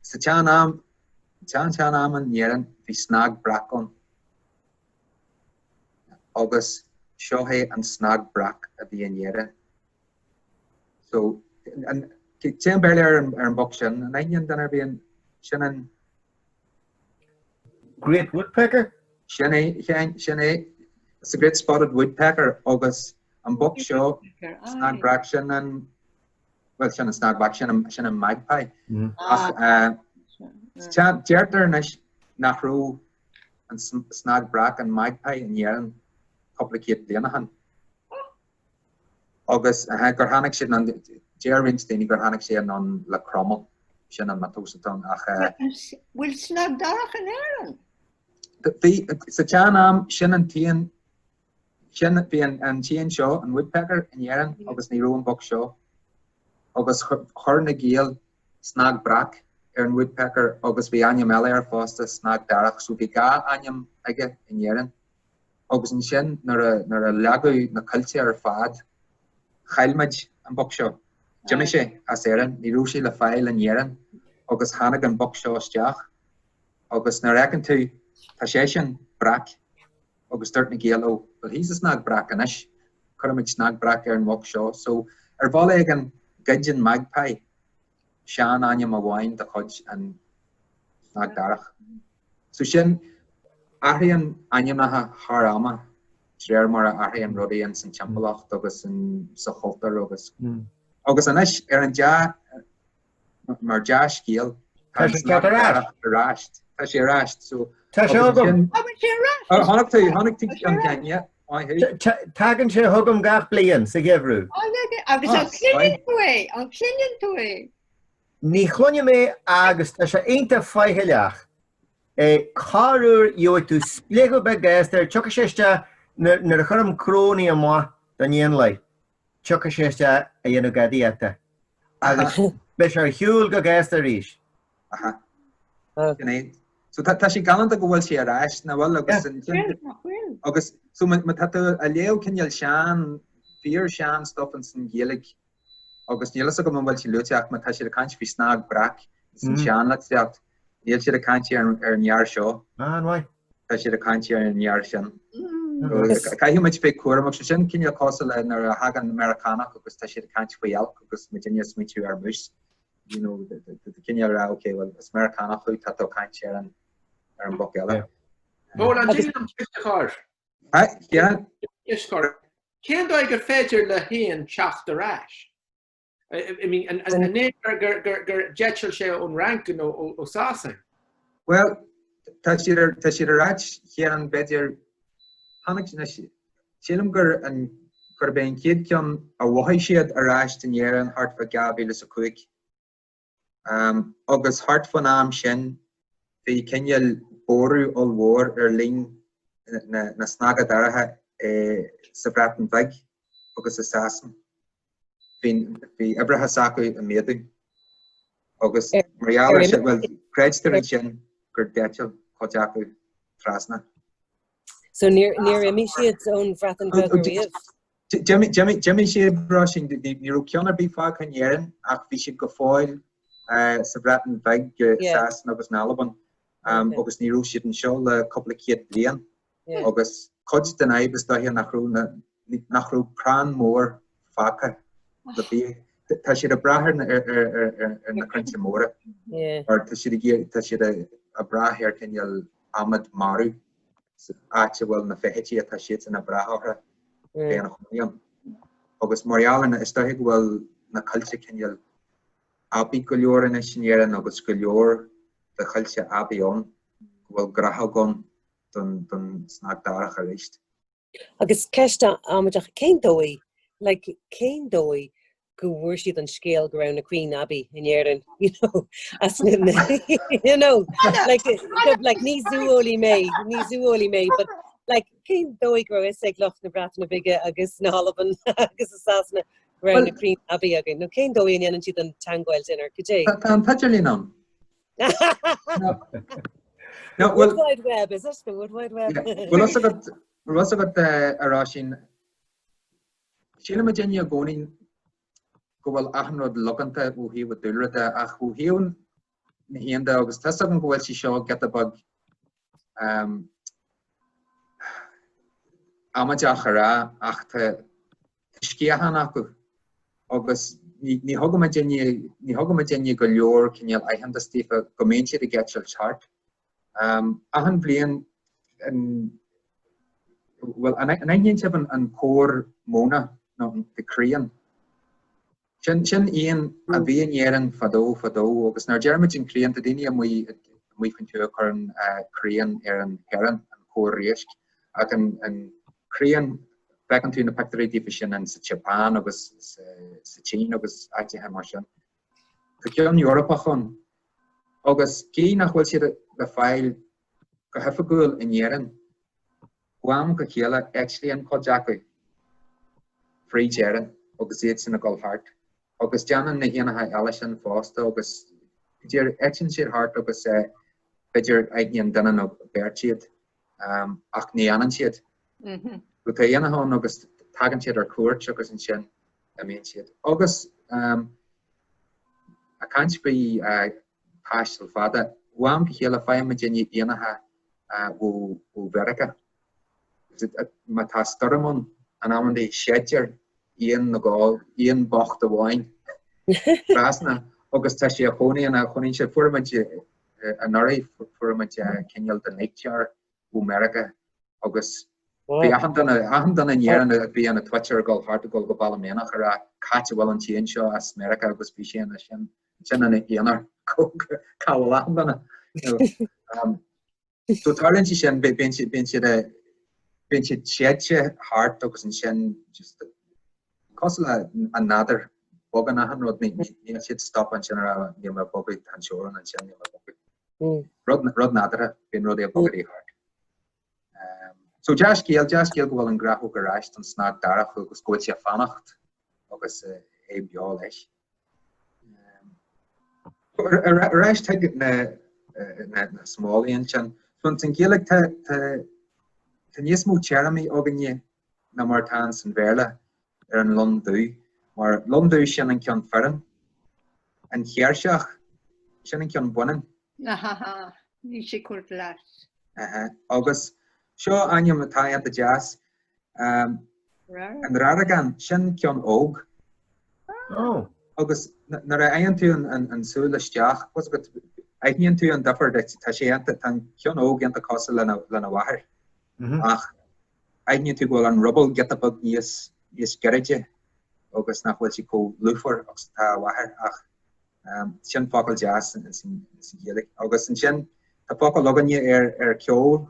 Sachanam and Yeren, the snag brackon. August, Shohe and snag brack at the Yeren. So and Tim Berlier and Buckshin and Onion then being Shannon Great woodpecker. Shanny, it's a great spotted woodpecker, August and Buckshaw, Snag Braction and well Shannon Snag Braction Shannon Magpie. Jerter Nahru and Snag Brack and Magpie and Yeran complicate Leanahan. August Garhanic Shin and Jer Winstein Garhanic on La Cromwell Shannon Matosaton. Will Snag Darach and Éireann? It's a Janam Shannon Tian Shannon and Tian Shaw and Woodpecker and Yeran, August Nero and Buckshaw, August Hornagale, Snag Brack, Aaron Woodpecker, August Vianya Meller, Foster, Snag Darach, Subiga, Anyam, Ege, and Yeran, August and Shin, nor a Lago, na culture fad, Heilmaj and Buckshaw, Jimishe, as Aaron, Nirushi La File and Yeran, August Hannigan Buckshaw Stach, August Narekan to Tasheshan Brack, August Nagale, well he's a Snag Brack and Ish, Kermit Snag Brack and Buckshaw, so Ervolegan Gudgeon Magpie. Shan Anyam a wine, the Hodge and Snag Darach. So Shin Arian Anyamaha Harama, Shermara Arian Roddy and St. Timpeallachta Tuisceart and Saholter August. August Anish Eran Marjash Giel. Rashed. Tashi Rashed. So Tashogum. Honak young Kenya. Tagan she hugum gach blian, Sigevru. I was on clinging to it. Ní chunne mé agus tá sé einta fáitheleach. Chur yo tú splego be gaister chucha séiste nar chum cróní amá den Éanlaith. Chucha séiste a dhéanú gadíata. Agus leis ar hiúil go gaister ríis. So tá sé galanta go bhfuil sé aráis na bhfuil agus so ma tá a leo cinneal sean fear sean stuff an san Gaelic agus níl go bhfuil sé luteach ma tá sé a cant fi Snag Brack san sean leteacht níl sé a cant ar near seo Why? tá sé a cant ar near sin caiú muid fé cuaach sé sin cinneal cosa le nar a hagan Americanach agus tá sé a cant faoal agus Virginia smitú ar muis you know the cinneal ra okay well is Americanach chu tá cant ar an book eile. Bhil an díanam Tuisceart. Yeah. Tuisceart. Cén dóigh gur féidir le haon teach de ráis? I mean, and Néill gur jetchel sé ón rankin ó sásta. Well, tá siad a ráis chéan beidir hannig sílam gur ben céad ceann a bhaithí siad a ráis den Éireann thart fa gabhí sa cuig. Agus thart fan am sin bhí cinneal ború all war lín na snaga daratha sa bhreatain bhaig agus is sásan. Bhí ibretha sacu a méadú agus mariala sin bhfuil creidtear sin gur deitiil chuteacu trasna. So near Amishiad's own bhreatain bhaig riamh. Jimmy sé bra sin ní ru ceannar bí fá chun Éireann ach bhí si go fáil sa bhreatain bhaig sásan agus nálaban. Agus ní rú siad an seo le coppla céad bliain agus chuid den éibes dá hí nach rú prán mór fácha le bí tá siad a brathir ar na cruinte móra or tá siad a brathir cinneal Ahmad Maru áte bhfuil na feití a tá siad in a brathra déana chuíon agus marialan is dá bhfuil na cullte cinneal abí go leor in sin Éireann agus go leor de chulse abion bhfuil grathagan don Snag Darach a riist. Agus ceiste amaideach cén dóigh, like cén dóigh go bhfuair siad an scéal go raibh na Queen Abbey in Éireann, you know, as you know, like ní zúeolaí mé, but like cén dóigh go is ag loch na Bratna Bige agus na Halaban agus is asna raibh na Queen Abbey agin. No cén dóigh in siad an tangáil dinner, go dé? Tá an peidirlín an. No, World Wide Web, is this the World Wide Web? Well, also got Arashin. Sheila Virginia going go well Ahmad Lokanta who he would do the who he on he and August Tessagan go she show get the bug Amajachara achte Skiahanaku August ní thugam déine go leor cinneal aitheanta stífa go mbeadh siad a gceist thart. Ahan blian well an aigníonn an cór móna nó the Crían. Sin íon a bhíon éann fadó agus nar dearmid an Crían a daine mu fan tú chun Crían an hÉireann an cór riasc ach an Crían becan tú na pectorí sin an sa Japan agus sa China agus aitithe mar sin. Tá ceann Europa chun agus cí nach bhfuil siad le fáil go heifigúil in éann Guam go chéile actually an cojacu free éann agus iad sin a gáil thart. Agus deanan na dhéanathe eile sin fásta agus idir etin siad thart agus beidir aigníon duine nó béirt siad ach ní anan siad. Go tá dhéanathe agus tagann siad ar cuairt agus an sin a mbeadh siad. Agus a caint brí páistal fada Guam go chéile fáim déine dhéanathe ó Mheireacha. Ma tá storamón an amandí séidir íon na gáil, íon bocht a bháin frasna agus tá sé a chonaíon sé fuairmid anuraidh fuairmid cinneal den neictear ó Mheireacha agus bhí ahan donna éann a bhí an a Twitter gáil thart a gáil go bailméanach ar a Castlewellan seo as Mheireacha agus bhí sin sin an éonar cáil ahan donna. So tarlinn si sin ben si séidse thart agus an sin just cosla another bogan ahan rud ní siad stop an sin ar ní mar bogad an seoran an sin ní mar bogad. Rud nadara ben rud é bogad í thart. So jas géal go bhfuil an grathú go ráist an sná darach agus goid sé fannacht agus é beá leis. Ráist teigh na Smólaigh sin. So an géalaigh tá níos mó Jeremy agan na martán san bhéirle ar an Londú, mar Londú sin an ceann fearan, an chéarseach sin an ceann buineann. Ní sé cuairt leis. Agus seo aine atá a jazz, an raragan sin ceann óg. Agus nar a aon tú an súlaisteach, aithníonn tú an dafar tá sé an ceann óg anta cosa lena bhathair. Ach, aithníonn tú ghfuil an rubble getabug níos geiride agus nach bhfuil si có luúfar agus tá bhathair ach sin focail jazz sin géalaigh. Agus an sin tá focail aganne ar ceol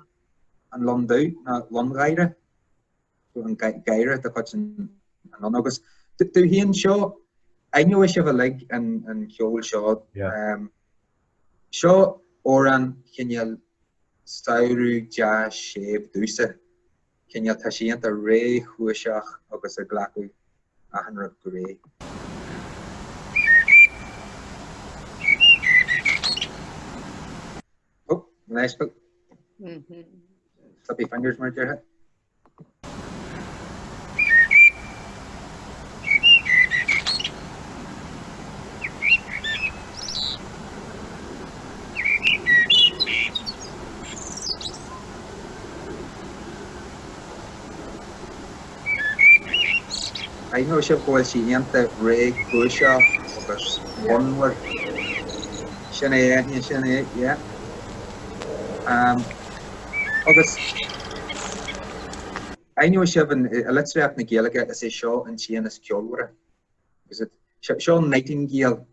an Londú na Longhaireacht an gaiire tá chuid an agus tú híonn seo aithniú sé bh lig an ceol seo. Seo óran cinneal Stiúraigh jazz séb dúsa cinneal tá síant a ré chuaiseach agus a ghlacu a anuraidh go ré. Oh, nice book. Flippy fingers mar deartha. I know she was she ante Ray Gusha agus onward. Shane, yeah. Agus I know she have let's react na Gaeilge as a show and she is Scoil. Is it show Nightingale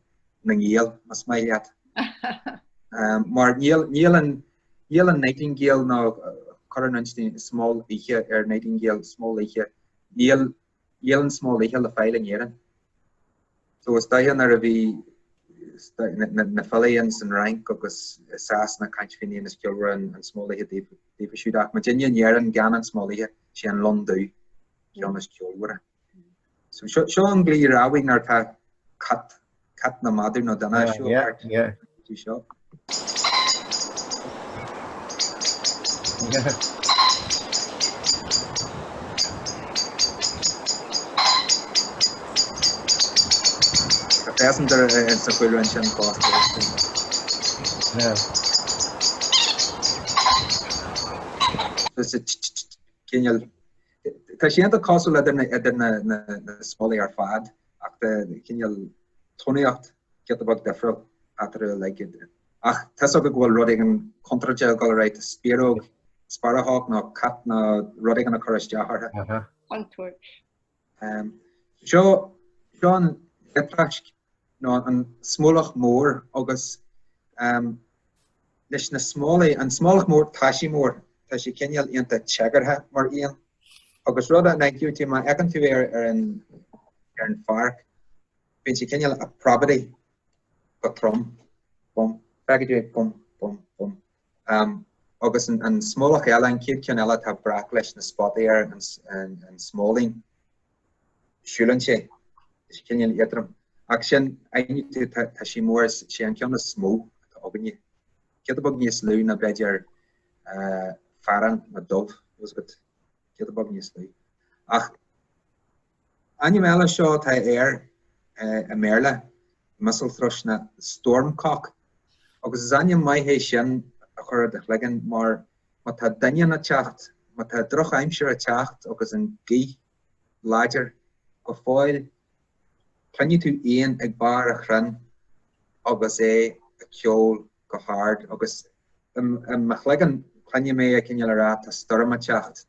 na Néill mas maiad. Mar Néill and Nightingale now current small here Nightingale small here. Néill and Smólaigh le fáiling éann. So is daithe ar a bhí na filleadh san rank agus sás na caint finí na Scoil an Smólaigh dífa siúdach. Ma dinne éann gan an Smólaigh sé an Londú ceann na Scoil. So seo an glí ráhaigh nar tá cat na madidir nó dana seo. Tú seo. Isn't there a Scoil and sin cost? Is it cinneal tá sé anta cosú le na Smólaigh ar fad ach cinneal tónaíocht ceatabhacht defriúil after like ach tas go bhfuil rud an contraide go réit spíróg sparrthach nó cat na rud an choristeartha. Antwerp. Seo an lepracht nó an Smólaigh mór agus leis na Smólaigh an Smólaigh mór taisí mór tá sé cinneal ionta teagartha mar íon agus rud a naiciútí má eagan tú ar an Pháirc bhíonn sé cinneal a property go trom bum package bum agus an Smólaigh eile an cíad cean eile tá brach leis na spotaí ar an Smólaigh siúlann sé cinneal iadram ach sin aithniú tá sí mór sé an ceann na smó aganine ceatabhacht níos lú na beidir faran na dubh was go ceatabhacht níos lú ach aine meile seo tá a méle muscle thrush na stormcock agus is aine maithé sin a chur de chlegan mar tá daine na teacht má tá droch aimseir a teacht agus an gí láidir go fáil clanne tú éon ag bar a chrann agus a ceol go hard agus ma chlegan clanne mé a cinneal ará tá storma teacht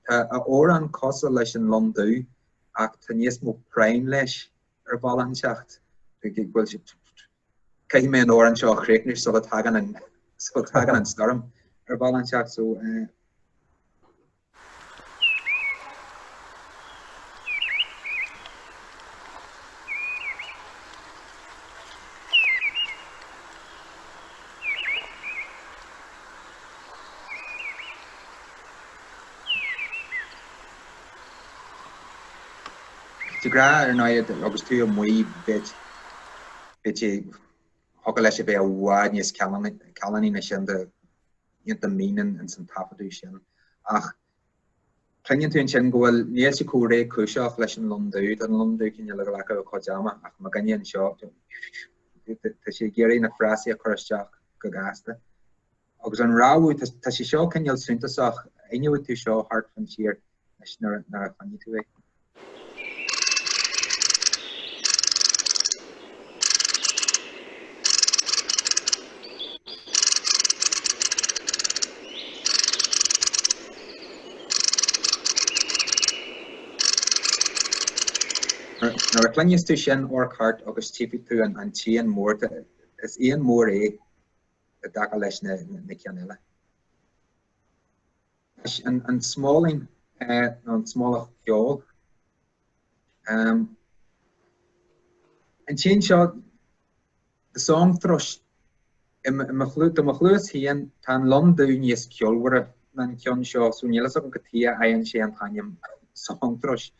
tá a óran cosa leis an Londú ach tá níos mó prain leis ar bhall an teacht bhfuil si cai mé an óran seo chréicnir so tagan an storm ar bhall an teacht so gra ar náiad agus tú a muid bit hoca leis bheith a bhád níos calaní na sin de mínan an san tapadú sin ach clingan tú an sin gohfuil níl si cúré cúiseach leis an Londú cinne le lecha a chodama ach má ganne an seo tá sé géirí na frásaí a choristeach go gasta agus an ráú tá sé seo cinneal suntasach aine tú seo hart fan siar leis nar a fanní tú bheith. Nar a clanne tú sin or hart agus típi tú an tían mór is íon mór a dacha leis na cean eile. An Smólaigh an Smólaigh ceol an tíon seo the song thrush do mo chlúas hían tá an Londú níos ceolhara an ceann seo so nílas go tí aon sé an taim song thrush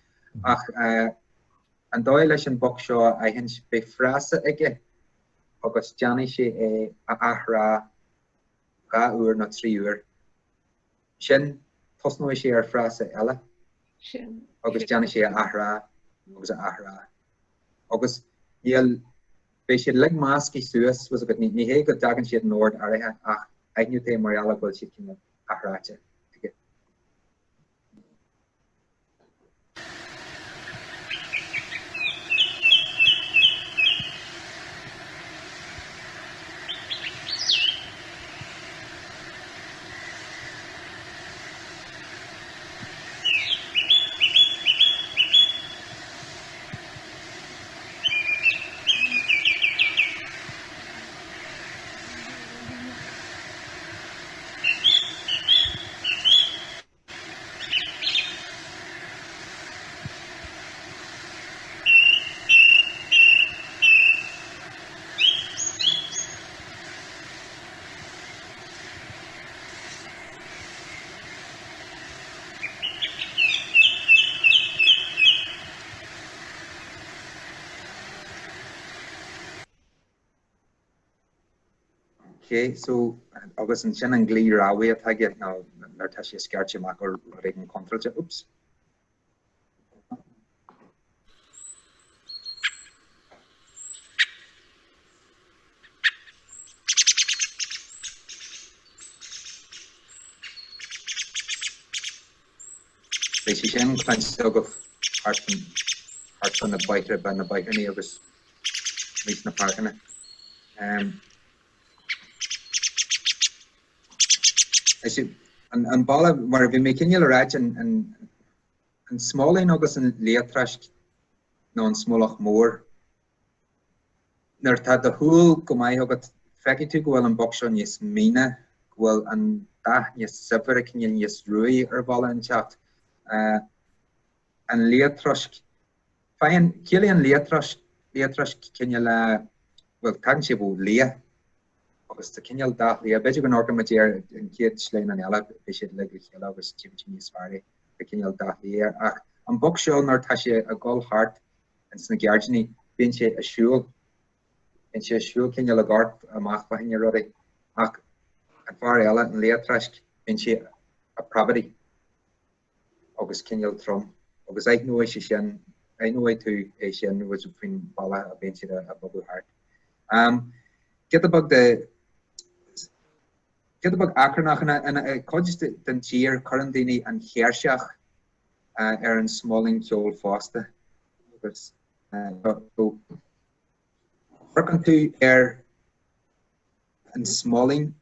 ach an dóil leis an boc seo a hen be frasa aige agus deanna sé a ahrá 2 uair na 3 uair sin tosnú sé ar frasa eile agus deanna sé a ahrá agus níl bé sé le másci suas was go ní hé go dagan siad nóir áirithe ach aithniú té mar eile bhfuil siad cinne ahráte. Okay, so agus an sin an glí ráhaí atá get ná nar tá sé sceirte amach ar réig an contrailte. Oops. Bé sé sin cleinte go hart thart on the biker ban na bikerní agus mí na parkna. An balla mar bhí mé cinneal ráid an Smólaigh agus an léathrasc nó an Smólaigh mór. Nar tá de thuúil go mbeidh agat feici tú go bhfuil an bocseo níos míne, go bhfuil an dath níos sibhar cinneal níos ruaí ar balla an teacht. An léathrasc, féin céalaí an léathrasc cinneal bhfuil caitheann sé bhú lé. Agus tá cinneal dath lé, beidir go orca matéir an céad sléin an eile be siad le go chéile agus tíimtí níos fearr be cinneal dath lé. Ach an bocseo nar tá sé a gcóil thart an sna geardaní bíonn sé a siúl. Bíonn sé a siúl cinneal a gart amach ba hinne rudaí. Ach an fearr eile an léathrasc bíonn sé a property agus cinneal trom. Agus ag nua sé sin, ag nua tú é sin was faoin balla a bíonn siad a bogú thart. Get the bug acronach and codist den tír current daoine an chéirseach ar an Smólaigh ceol fásta. Agus Workan tú ar an Smólaigh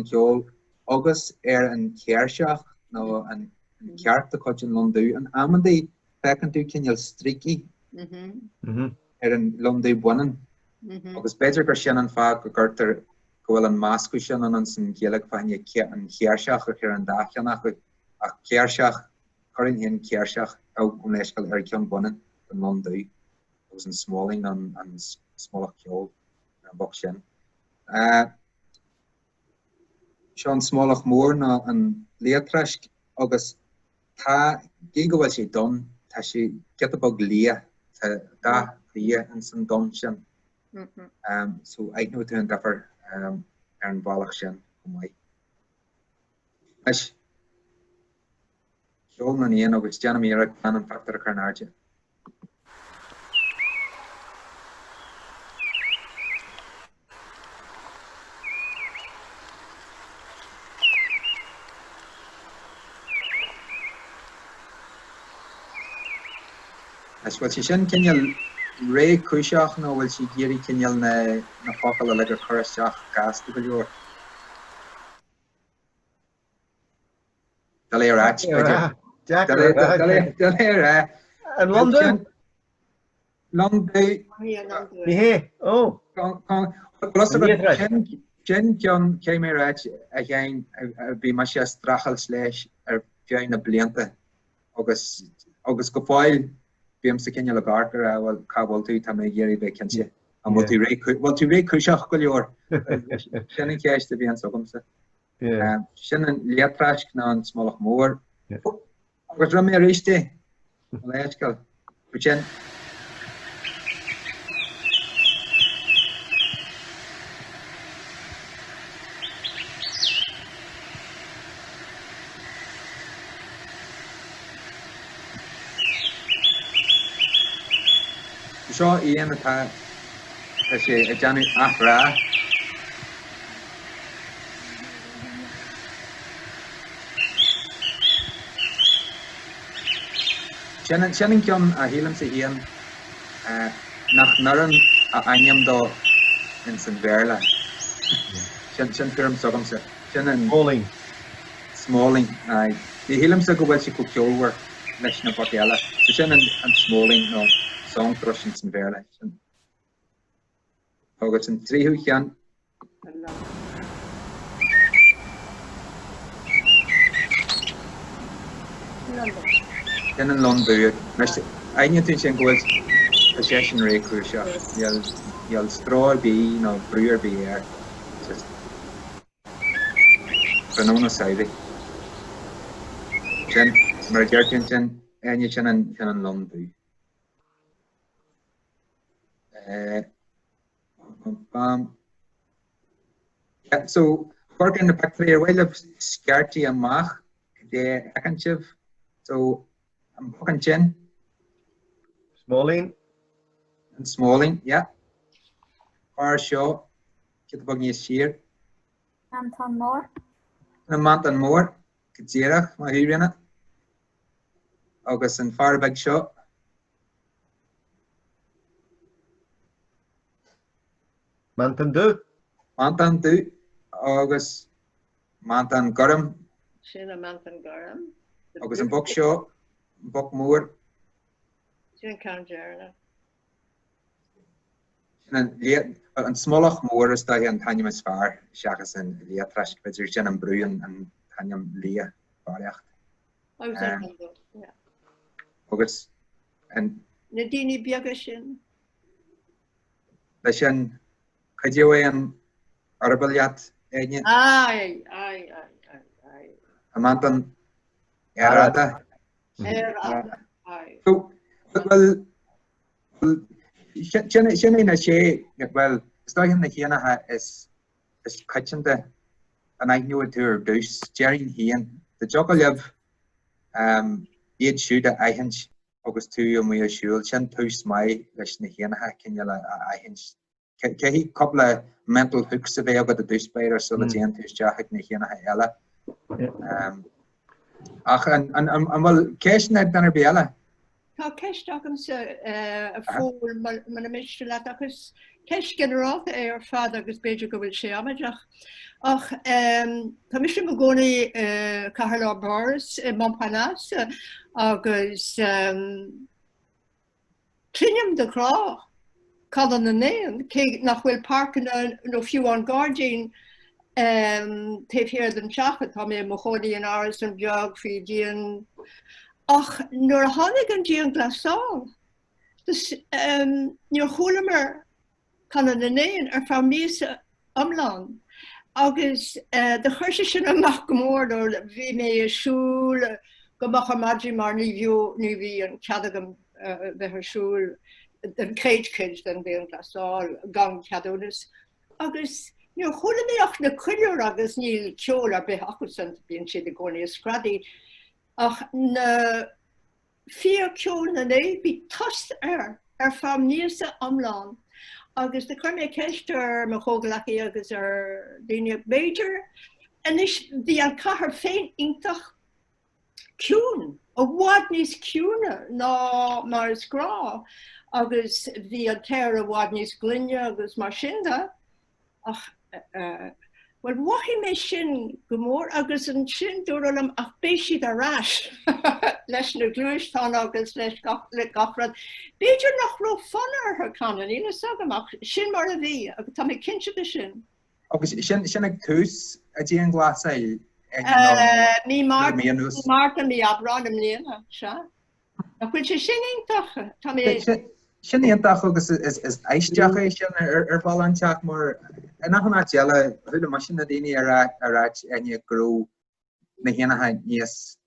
ceol agus ar an chéirseach nó an ceart a codin Londú an amandí fecan tú cinneal streaky ar an Londú buanan. Agus beidir gur sin an fá go gurtar go bhfuil an máscu sin an san géalaigh fainne an chéirseach ar an dácheannach ach chéirseach chuirn hén chéirseach á go leiscail ar ceann bunan an Londú agus an Smólaigh an Smólaigh ceol an bog sin. Seo an Smólaigh mór ná an léathrasc agus tá gé go bhfuil sé don tá sé get a bog lé tá dá lé an san don sin. So ag nua tú an dafar ar an bhálach sin go mbeidh. Leis ceol na níon agus Ghníomhaireacht plan an factar a carnáide. Leis bhfuil sé sin cinneal ré cúiseach nó bhfuil si géirí cinneal na focail le gur churisteach gas go leor. Dal é ráit. Dal é rá. An London? Londú. Hé, ó. Gin ceann céim é ráit a ghéin bhí mar sé strachal leis ar bhein na blianta agus go fáil bíam sa cinneal a gartar a bhfuil cabhil tú tá mé géirí bheith cinse. An bhfuil tú ré cúiseach go leor. Sin an céiste bhí an sogamsa. Sin an léathrasc ná an Smólaigh mór. Agus ra mé a ríiste leiscail. Sin seo íon atá sé a deanú athrá. Sin an ceann a hélam sa íon nach naran a ainiam dó in san bhéarla. Sin firm sogamsa. Sin an Smólaigh. Ní hélam sa go bhfuil si go ceolhar leis na bhac eile. So sin an Smólaigh nó song thrushing san bhéarla. Agus an tríú cheann. Sin an Londú. Aine tú sin gohfuil a sé sin ré cúiseach. Ial stráil bí nó brúir bí ar. Banóna saibhigh. Sin mar ggheartún sin aine sin an Londú. So working the factory well of scarty and mach the akanchiv. So I'm fucking chin. Smólaigh. And Smólaigh, yeah. Far show. Get the buggy sheer. Meantáin mór. And Meantáin mór. Stiúraigh my hÉireann. Agus an far big show. Meantáin dú. Meantáin dú agus Meantáin goram Sin a Meantáin goram. agus an bog seo, bog mór. Sin Canjarna. An Smólaigh mór is dahi an tainnim is fearr seachas an lia treis beidir sin an brú an tainnim lia fáireacht. Agus an na daoine beaga sin. Lei sin chuidú é an arbaliad éine. Ai. A Meantáin éarada. Ai. Well, sin é na sé, well, is dahi na chéanatha is caitinte an aithniú túr dús, Jerry hían, the jog a leibh iad siúd a aithins agus tú a mú a siúil, sin tús mai leis na chéanatha cinneal a aithins. Cehí coppla mental hooks a bheith agad a dúsbeir so le déan tús deach na chéanatha eile. Ach, an bhfuil céisna dan ar béile? Tá ceist agam sa a fóil man a misiste le agus ceist generáta é ar fad agus beidir go bhfuil Shéamuis ach tá mis sin go gcónaí Castlewellan Park Meantáin agus trínim de crá Callan na Néill cé nach bhfuil parcan nó fiú an Guardian taobh hir den teacha tá mé mo chodaí an áras an beag fao díon ach nuair a tháinig an díon glasáil níor chulaimar Callan na Néill ar feadh míosa iomlán agus de chuirse sin amach go mór nó bhí mé a siúl go mach maidí mar ní bhí an ceadagam bheith ar siúl den céid den bhí an glasáil gang ceadúnas agus níor chulaimíocht na cuilear agus níl ceol ar bheith acu san bíonn siad a gcónaí a scradaí ach na fíor ceol na Néill bhí tost ar feadh míosa iomlán agus de chuir mé ceistar mo chóglachaí agus ar daoine méidir inis bhí an cathair féin iontach ciún a bhád níos ciúna ná mar is grá agus bhí an teir a bhád níos glunne agus mar sinda ach well wahí mé sin go mór agus an sin dúirlam ach béis siad arás leis na glúistán agus leis le gafrad. Beidir nach ró fanar ar canan ína sagamach sin mar a bhí agus tá mé cinse go sin. Agus sin ag tús a dtí an ghlasail ní Martin mí abránam líana se. Nach bhfuil sé sin iontach tá mé sin iontach agus is eisteach é sin ar bhil an teach mar nach an teile thuúla mar sin na daoine arráit aine grú na chéanatha níos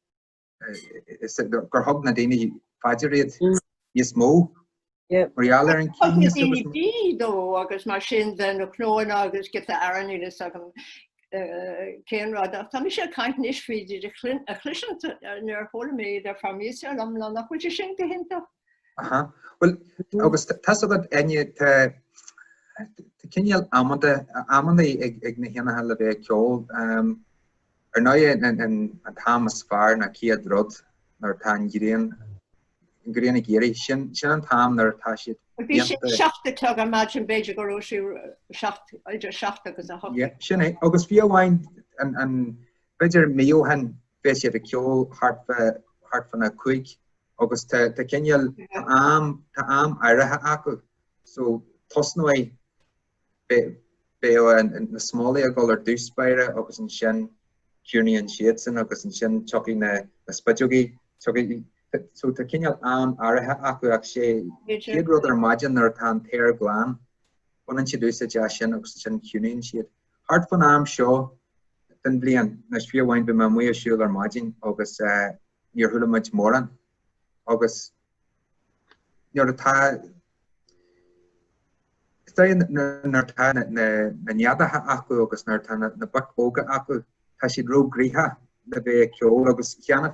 gur thug na daoine faidiréad níos mó Marialar an daoine dó agus mar sin den nó chlóin agus go a aranúna sagam céanrád ach tá mé sé caiint níos féidir a chluisianta nuair chola méid ar feadh míosa iomlán nach bhfuil sé sin go hinnta. Well, agus tas agad aine te cinneal amanda ag na chéanatha le bheith ceol ar náid an támas fearr na ciad rud nar tá gréan a géirí sin an tám nar tá siad. Bhí sin seachta tug a maidin beidir go róisiú idir seachta agus a thug. Sin é, agus bhí amháin an beidir méohan bheith siad a ceol thart fanna chuig agus tá cinneal tá am airithe acu so tosnú é na Smólaigh a gáil ar dúsbeire agus an sin ciúnaí an siad san agus an sin chocaí na spideogaí so tá cinneal am airithe acu ach sé iad rud ar maidin ar tá an téir gláán bunan siad ús a de sin agus sin ciúnaí an siad. Thart fan am seo den blian na sfiorhhain be mu a siúil ar maidin agus níor thula muid móran agus níor tá nar tá na neadatha acu agus nar tá na buc óga acu tá siad ró grítha le bheith ceol agus cheanna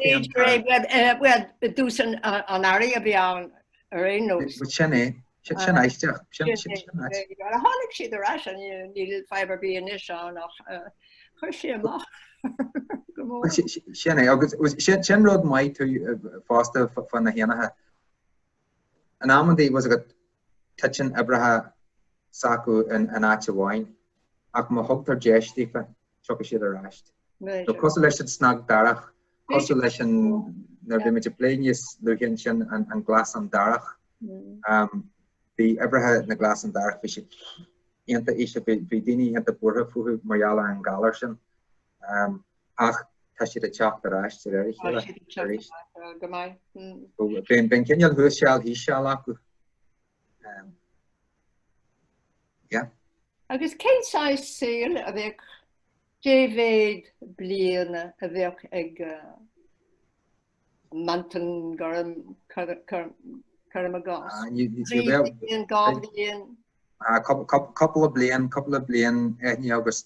dús an airí a bhí an ar é nó. Sin é sin éisteach a tháinig siad arás an níl fiber bí inis an nach chuir sé amach. Sin é agus sin rud maiid tú fásta fan na chéanatha. An amandí was a go titin ibrethe sacu an áte bháin ach má thugtar deistífa tucha siad a ráist. So cos leis snag darach, cos leis an nar bhí muid pléinius luhin sin an glas an darach. Bhí ebrethe na glas an darach bhí siad ionta isise bhí daoine ionta burtha futhú marall an galar sin. Ach tá siad a teach a ráist ar éis. Ben cinneal thuas seall hí seall acu. Agus cé síl a bheith dévéid bliana a bheith ag Meantáin chum a gas. Couple of blian ethni agus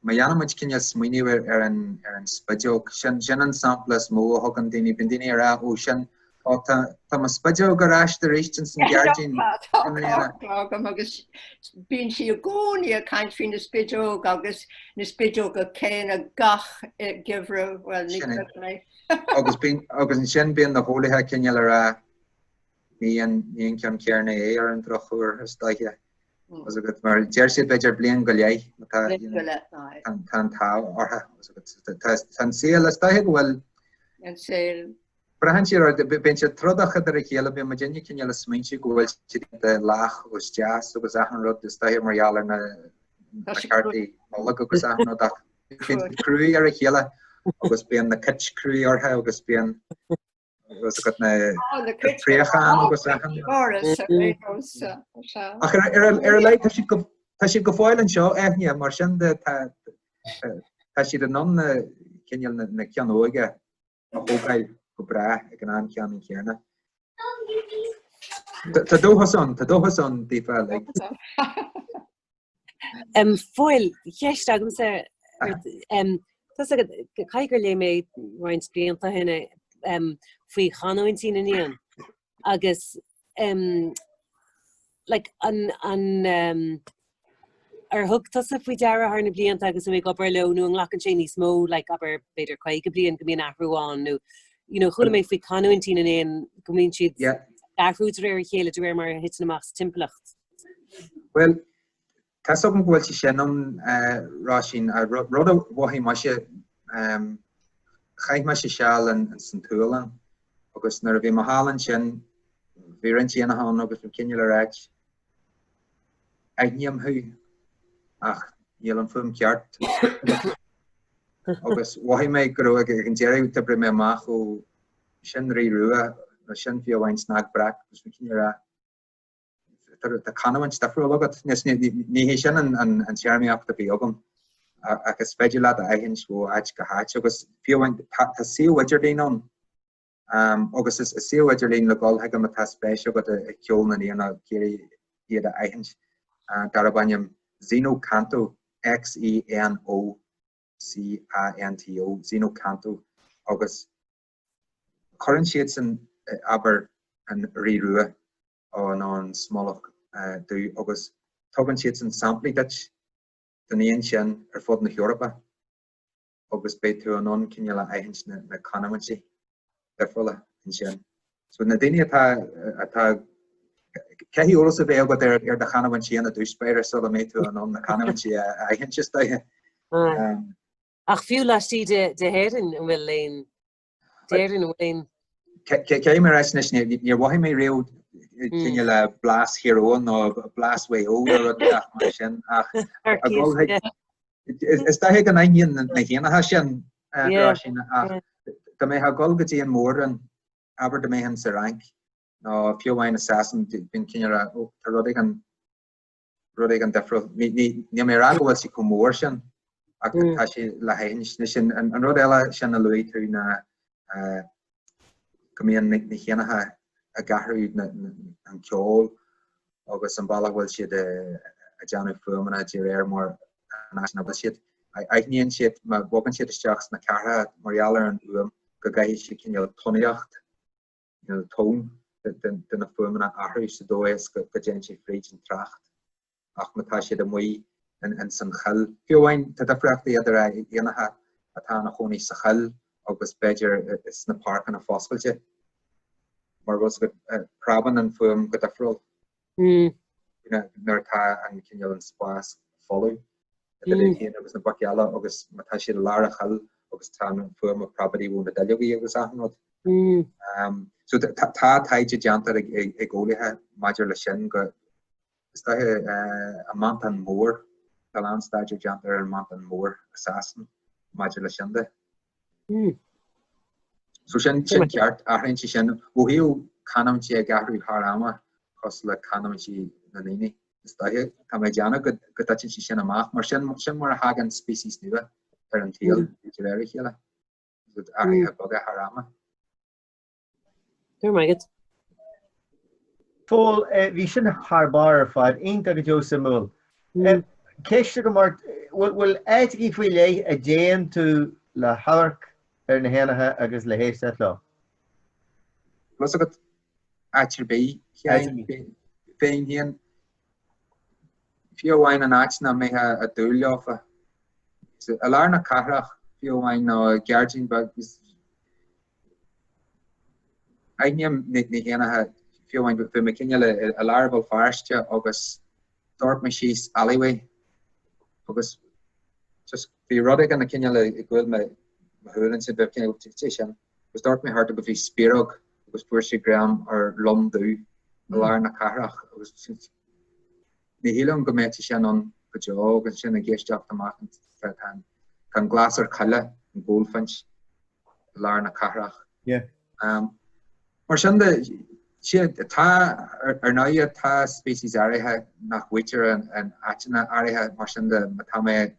Mariana much can just mini where an spajok shan an samples mo hogan dini bindini era ocean or tam spajo garage the restaurants in garden agus bin si agoni a kaint fin spajo agus ni spajo a ken a gach givre well agus shin bin the holy ha kenyala ni an kan kerne air and trochur staia was a good mar jersey better blian golei kan ta or was a good tan seal sta well and say Brahansi or the bench trodach at the Héireann be Virginia can yell sminchi go the lach was jazz so was a rod the stay marial and McCarthy look was a no that crew or Héireann was being the kitch crew or how was being was got na preachan was a like she go foil and show ethnia martian the she the non can yell na kianoga okay bra ag an ancean in chéarna. Tá dóthas an dífa le. Foil, cheist agam sa tás agad caigur le mé roiint blianta henne faoi chanóin tí na níon agus like an ar thug tasa faoi deara thar na blianta agus mé gobar lo nó an lachan sé níos mó like aber beidir chuig go blion go mbíon ahrúáin nó chula mé faoi canúin tí na éon go mbíonn siad ahrúd réir chéile dúir mar hit amach Timpeallacht. Well, tá sogan bhfuil si sinnom rá sin rud a bhhaí mai se chaith mai se seall an san túlan agus nar a bhí mar hálan sin bhí rintí ana hán agus bhí cinneal aráid ag níomthú ach níl an fum ceart agus bhhaí mé go ag an déirú tá bre mé amach ó sin rírua na sin bhí bhain snag brach agus bhí cinneal the canhaint stafrú agad ní hé sin an Shéamuis a bhí agam agus féidir leat a aigeann go áit go háit agus fiúhain tá síomhaidir líon an agus is síomhaidir líon le gáil heagam tá spéisio go a ceol na líana céirí iad a aigeann dar a bhainneam Xenocanto XENOCANTO Xenocanto agus churann siad san aber an rírua on Smólaigh dú agus tugann siad san samplaí Dutch den éon sin ar fud na Eorpa agus beidh tú an cinneal a aigeann na canhaintí derfola in sin. So na daine atá cehí ólas a bheith agad ar de canhaintí ana dúspéir so mé tú an na canhaintí a aigeann just daithe. Ach fiú leis de hÉireann bhfuil léon déireann bhfuil Cé mar eis níor bhaí mé réú cinneal le blas hÉireann nó blas way óla mar sin ach is daithe an aon na chéanathe sin sin ach Tá mé ha gol go dtí an mór an aber de mé han sa rank nó fiúhhain assassin bin cinnear rudig an defro ní mé rahfuil si go mór sin ach tá si le hain sin an rud eile sin a luí tú na go míon na chéanathe a gathúd an ceol agus an bailach bhfuil siad a deanú fumanna dtíir mór na siad aithníonn siad má bhagan siad isteach na cartha marialar an uam go gaithí si cinneal tónaíocht tón den a fumanna athú sa dóis go déann si fríd an tracht ach matá siad amuí an san chall. Fiúhhain tá difreachtaí idir a dhéanathe atá na chonaí sa chall agus beidir is na park an a foscailte. mar was go praban an fuam go afrol. Nar tá an cinneal an spás follow. Híana agus na baceala agus mátá siad lara chal agus tá an fuam a property bhna deiliogaí agus ahanrod. So tá taide deantar ag ggólathe maidir le sin go is a Meantáin mór gal an staide deantar an Meantáin mór asasan maidir le sinnde. So sin ceart aithríonn si sin bhíú canamtí a gathú thráma cos le canamtí na naine. Is daithe tá méid deanna go daitinn si sin amach mar sin mar a hagan species nua ar an tíal éirí chéile. Go aithíthe boga thráma. There, Maggot. Pól, bhí sin thbar ar fad, aonanta go deo samúil. Ceiste go mar bhfuil éitií faoi lé a déan tú le Pháirc ar na héanathe agus le héiste le. Plus agat áitir bí féin hían fiomhhain an áitna méthe a dúilleofa. A lár na carach fiomhhain ná gearjin bag Aigníam na héanathe fiomhhain fi me cinneal a larbal fáiste agus dort me síos alleyway agus just bhí rudig an na cinneal I gcuil me thuúlann sin bheith cinneal sin agus dort me hart go bhí spíreog agus fuair gram ar lomdú a lár na carach agus na hílan go méid sin an go jo agus sin a géisteach amach can glas ar chaile an bólfans a lár na carach. Mar sin tá ar náide tá species áirithe nach bhuiitear an áitina áirithe mar sin tá mé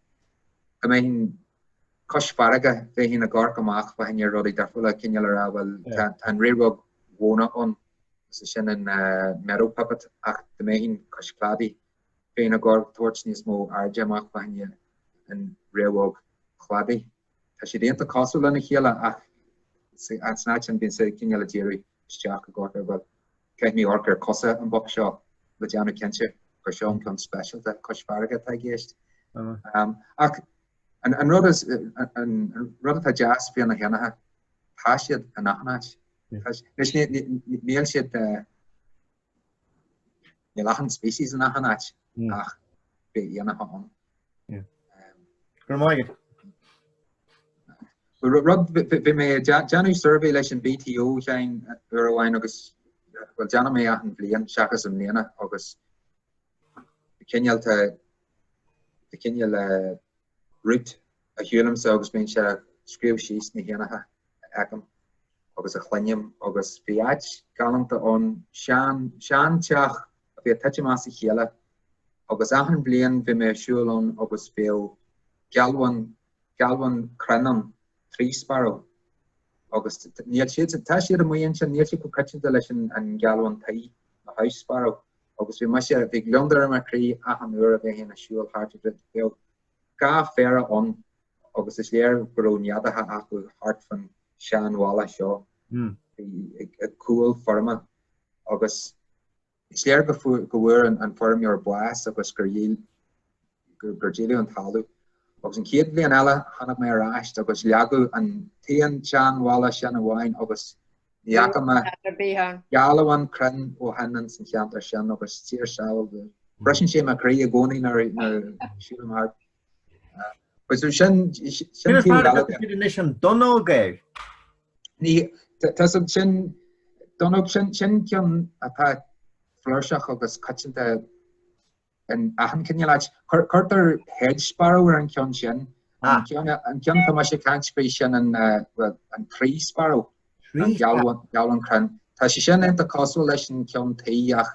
go mé hín cosfaraige fé hín na gcór amach ba hinne rudaí darfuil cinneal ar bhfuil an réirhg bhóna an sin an meadow puppet ach de mé hín coscladaí fé na gcór tuairt níos mó airde amach ba hinne an réirhg chladaí. Tá sé déanta cosú lena chéile ach an snáid bin sé cinneal a déirí Jack a got well get me orker cosa an box shop le Janu Kencher go show plan special that Koshfarga tagist and rodas and roda jazz fi na hena hashid an achnach Néill siad ni lachen species an achnach ach be yana hon Rod vi me Janu survey leis an BTO chein arhain agus well Jana mé an blian seachas an léana agus cinneal rút a hiúlam sa agus ben se scríb síos na héanathe agam agus a chluineam agus fiáid galanta an sean teach a bhí tuite más a chéile agus achan blian vi me siúlón agus féil galwan crenam Three sparrow agus níl siad tá siad a muon sin níl siad go caiinte leis an galwan taí a house sparrow agus bhí mai sé bhí leondar mar crí a an uair a bheith hén a siúil hart bhil gá féra an agus is léir go neadathe acu hart fan seanhála seo ag cool forma agus is léir go bhfuair an form ar buas agus gur díú an talú agus an céad blian eile hanach mé ráist agus leagu an taon seanhála sean bhhain agus níachama gealahain crenn ó henan san cheantar sin agus tíir seáil bresin sé a crí a gcónaí nar siúlam hart. Sin an donógéir? Ní sin donóg sin ceann atá florseach agus caitinte and ahan cinnealaid chuirtar hedge sparrow ar an ceann sin an ceann tá sé canspé sin an tree sparrow an gealwan crenn. Tá sé sin enta cosú leis an ceann taí ach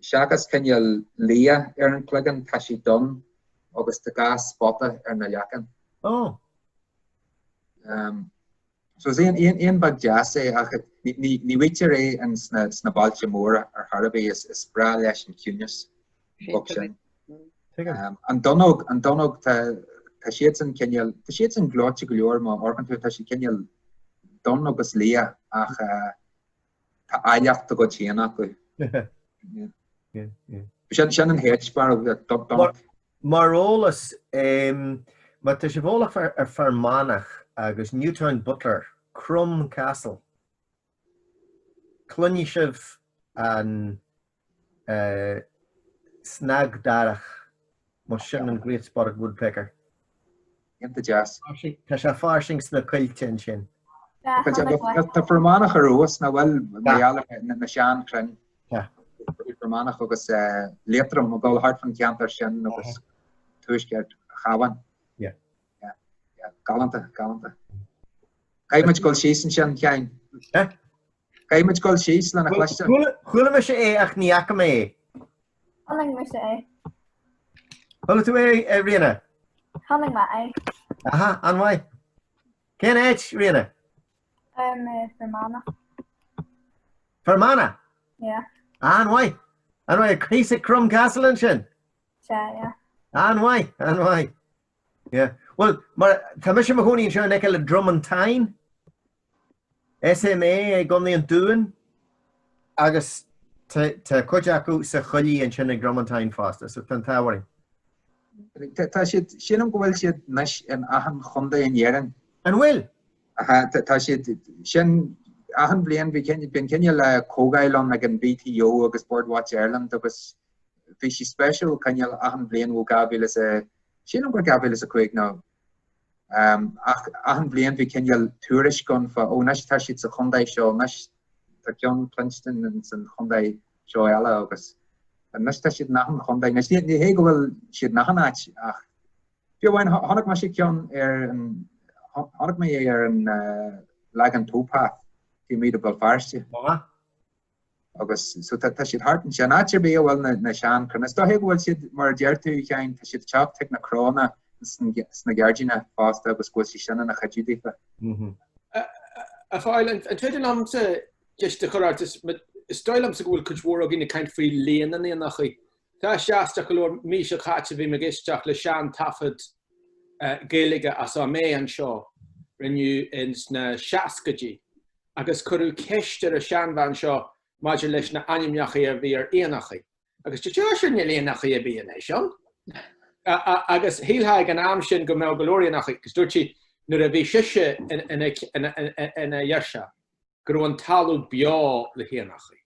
seachas cinneal lia ar an cluigean tá sí don agus tá gas spotta ar na leacan. So is éon bag jazz ach ní bhuiitear é an sna bailte móra ar Harbé is bra leis an cúneas. An donnog tá siad an cinneal tá siad an glóite go leor má organtú tá sé cinneal don agus lia ach tá aileachta go tíana acu. Sin an héad sparrow Marólas má tá sé bhlach ar farmánach agus Newtown Butler Crum Castle. clunne an snag darach mar sin an great spotted woodpecker. Ionta jazz. Tá sé fársing sna cuilte sin. Tá formanach ar uas na bhfuil maiall na sean crin. Formanach agus létrum a gáil hart fan ceantar sin agus Tuisceart chaban. Galanta. Caiimiid goil síos an sin ceain. Caiimiid goil síos lena chluiste. Chúla me sé ach níacha mé. Hanning me sé. Chúla tú Rihanna? Hanning me. Aha, an wai. Cén Rihanna? Fermanach. Fermanach? Yeah. An wai. An wai, Críosa Crum Caisleán sin? Yeah. An wai. Yeah. Well, maar tá mis sem húnín seo necil le Meantáin. SMA gomnaí an dúinn agus tá chuide acu sa chuilí an sin ag Meantáin fásta, so tan táharing. Tá siad sin an bhfuil siad nes an ahan chunda in hÉireann. An bhfuil? Tá siad sin ahan blian bhín cinne le cógáilán ag an BTO agus Boardwatch Ireland agus bhí si special cinne ahan blian bhú gabhil sin an gabhil is a chuig ná. Ahan blian bhí cinne túris gon fa ó nes tá siad sa chundaid seo nes tá ceann Princeton an san chundaid seo eile agus nes tá siad nachan chundaid nes ní hé go bhfuil siad nachan áit ach bhí bhain tháinig mar si ceann tháinig mé ar an le an tópath tí míad a bhil fearste agus so tá siad hart an sin áitir bí bhfuil na sean chun tá hé bhfuil siad mar deirtú cheann tá siad teach na cróna sna geargina fásta agus go si sinna na chadúdaitha. A fáil an tuidir amsa just de churát is stoil amsa go bhfuil chuidhór a gine caint faoi léana í nach chu. Tá seasta go leor mís a chatte bhí me gisteach le sean tafad géige as á mé an seo rinneú ins na seacadí agus churú ceiste a seanbhain seo maidir leis na animneachaí a bhí ar éanachaí. Agus te sin léanachaí a bhí é seán. Agus híltha an am sin go mé golóíach gus dúirtí nuair a bhí siise ina dhearse gur an talú beá le héanachaí.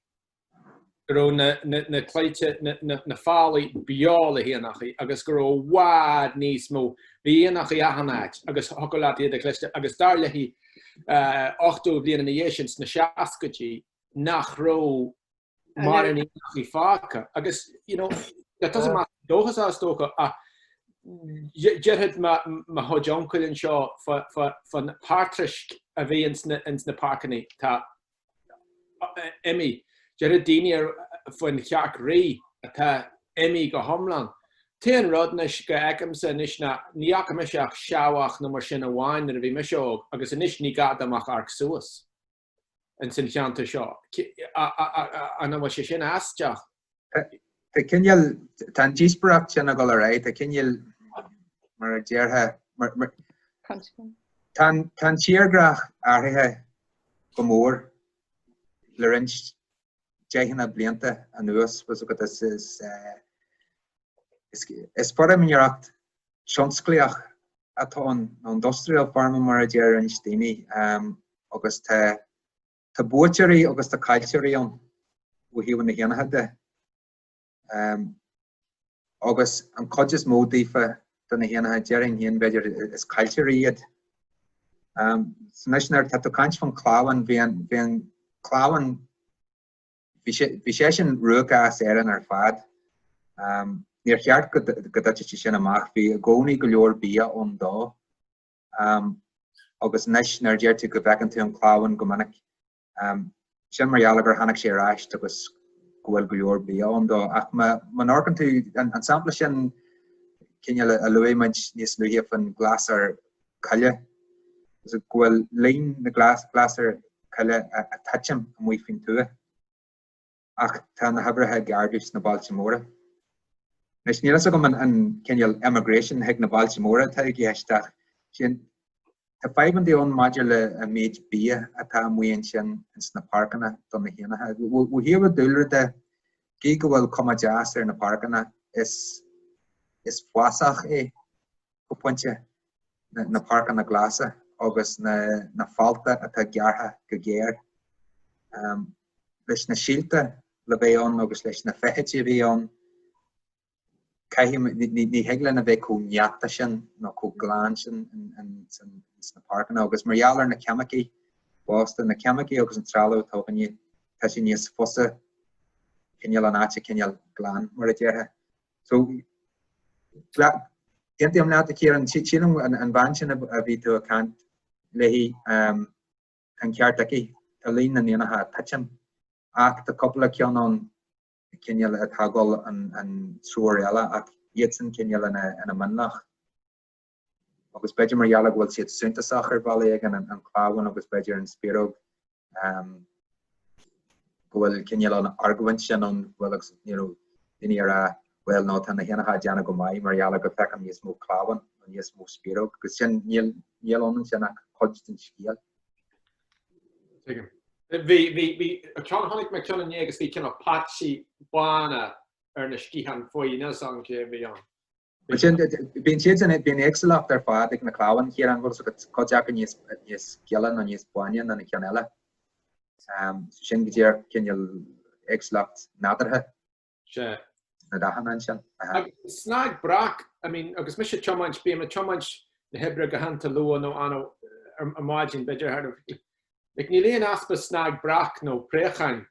Gur na cléite na fálaí beá le héanachaí agus gur bhád níos mó bhí héanachaí ahannáid agus tholáí a chléiste agus dar lehí 8ú bliana na dhéisiins na seacadí nach ró mar an éanachaí fácha agus that doesn't matter dóchas á tócha a Jered ma hojonkulin seo fan pátrisk a bhí ins na parkani tá emi jered daine fan cheach rí atá emi go homlan. Téan rodnis go egamsa nis na níach meisiach seaach na mar sin a bháin a bhí meisiog agus inis ní gad amach arc suas an sin cheanta seo. An bhfuil sé sin asteach. Tá cinneal tan díosbreacht sin a go raid, tá cinneal mar a deartha tan tíargrach áirithe go mór le rins deithinna blianta an nuas was go is fora míocht sionsclaíoch atá an industrial farm mar a dear an daoine agus tá búteirí agus tá cailteirí an bhí hiú na ghéanathe agus an codjas módífa donna héanathe dearing híon beidir is cailteiríiad. Snáisinar tá caint fan chláhan bhíon chláhan bhí sé sin ruúgas éan ar fad. Níor cheart go dtí sin amach bhí a gcónaí go leor bia ón dá. Agus neisnar deirtú go bhecinn tú an chláhan go minic. Sin margheallar gur tháinig sé ráist agus gohfuil go leor bia ón dá. Ach man organ tú an sampla sin cinne a luimiid níos luíomh an glasar caile. Is it gohfuil líon na glasar caile a taitsim a mí fin tú. Ach tá na habrathe garbhís na Baltimóra. Nes nílas go an cinneal emigration heag na Baltimóra tá ag ghéisteach sin tá 5 ón maidir le a méid bia atá muon sin ins na parcanna don na héanathe. Bhí hiamh dúilre de gé go bhfuil cuma jazz ar na parcanna is fuasach go pointe na parcanna glasa agus na falta atá geartha go géir. leis na síúltha le bheith ann agus leis na feitheadh bhí ann. Ní heaglann a bheith chun neachta sin nó chun gláán sin na parcan agus margheallar na ceamachaí básta na ceamachaí agus an trálú tógan tá sin níos fosa cinneal an áte cinneal gláán mar a dtíortha. So Iantí am leat a céar an sínam an bhain sin a bhí tú a cant lehí an ceartaí a líon na níonatha taitsin ach tá coppla ceann an cinneal a thagol an zúeolaí ach iad san cinneal in a manlach. Agus beidir margheallar bhfuil siad suntasach ar bhaile ag an chláhain agus beidir an spíorúig bhfuil cinneal an arguhaint sin an bhfuil agus daoine ar well ná tá na héanatha deanna go maiid margheallar go feicim níos mó chláhain an níos mó spíorúig agus sin níl an sin ach chuid den scíal. Vi kan hannig me kunnen negus vi ken patchy bana na skihan faoi na sang vi an. Bín siad in bín éagsalacht ar fád ag na chláhain hÉireann bhfuil codeach níos gealan nó níos buaineann na ceann eile. Sin go dtíor cinneal éagsalacht nádartha na dahan sin. Snag brak, agus mis sé chomaint bí a chomaint na hebre go hananta lu nó an a margin beidir her. Ik ní léon aspa snag brach nó préchain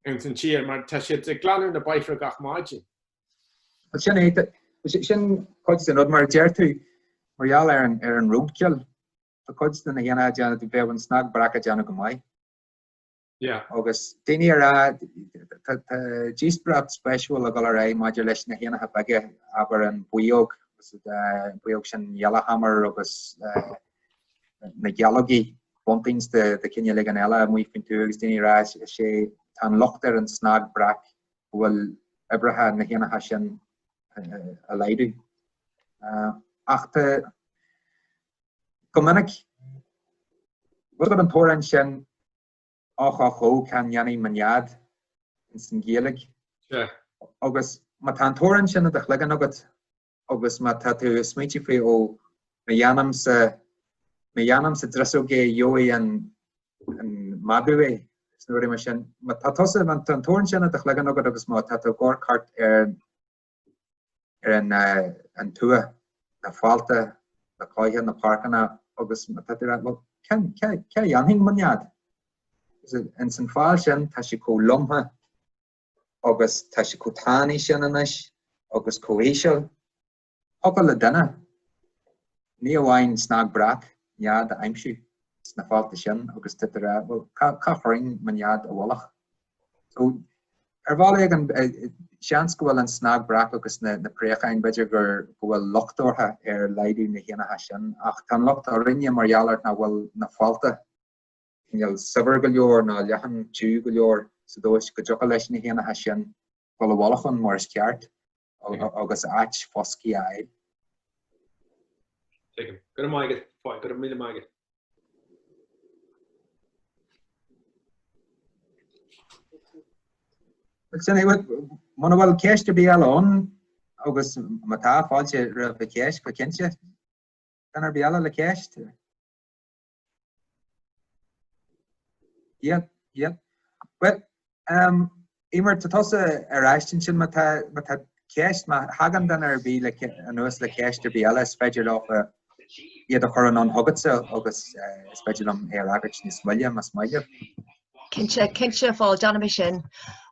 an san tír, mar tá siad ag glanú na baithre gach margin. Sin coid san mar déir tú margheall ar an rúdceal tá coid san na dhéana deanna tú bheith an snag brach a deanna go maiid. Agus daoine ar díosbrat speisiúil a go ré maidir leis na dhéanatha beige aber an buíog sin Yellowhammer agus na geologaí buntings de cinne le an eile mu fin tú agus daoine rá sé tá locht ar an snag brach bhfuil ibrethe na dhéanatha sin a leidú. Ach go minic bhfuil an tórann sin áchá can dhéanaí maniad in san Gaeilge. Agus má tá an tórann sin a chligan agad agus má tá tú smaoití faoi ó na dhéanam sa drasógé jóí an mabué snúirí mar sin. Má tá tosa an tórann sin a chligan agad agus má tá tú gcóircart ar an tua na fáilta na cáithe na parcanna agus má tá tú ce dhéanhing maniad. In san fáil sin tá si có lomtha agus tá si có tánaí sin inis agus cóéisiil Oga le duine ní amháin snag brach nead a aimsiú sna fáilta sin agus titar caithring man nead a bhlach. So ar bhála ag an seans go bhfuil an snag brach agus na préchain beidir gur bhfuil lochtortha ar leidú na dhéanatha sin ach tá locht a rinne margheallar na bhfuil na fáilta sabar go leor na leathan tú go leor sa dóis go deocha leis na dhéanatha sin bhfuil bhlachán mar is ceart agus áit foscí aid. Go maigad, fáil, go míle maigad. Sin man bhfuil ceiste bí eán agus má tá fáilte ra bh ceist go cinse gan ar bíala le ceist. Well, immer tá tosa ar aistin sin má tá ceist má hagan dan ar bí le anuas le ceist ar bíala speidir á iad a churann an thugadsa agus speidir am ar agart ní smaile mas maile. Cinse fáil deanna sin.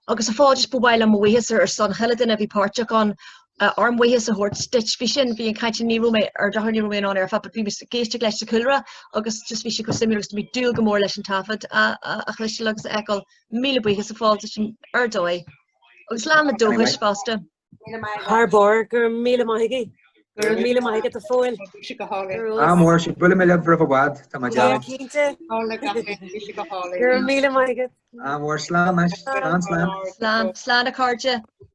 Agus a fáil just bhile am bhuias ar san heileadin a bhí páirteach an armhuias a thuirt stitch bhí sin bhí an caiinte ní rúmé ar dathir ní rúmén an ar fa bhí géiste leis culra agus just bhí si go simúlas bhí dúil go mór leis an tafad a chluiste agus eáil míle buchas a fáil sin ar dói. Agus lá a dóis fásta. Harbor gur míle maigí. Gur míle maigad a fóil. Mór si bula mé le breh bhád tá má deanna. Gur míle maigad. Mór slán slán a cardide.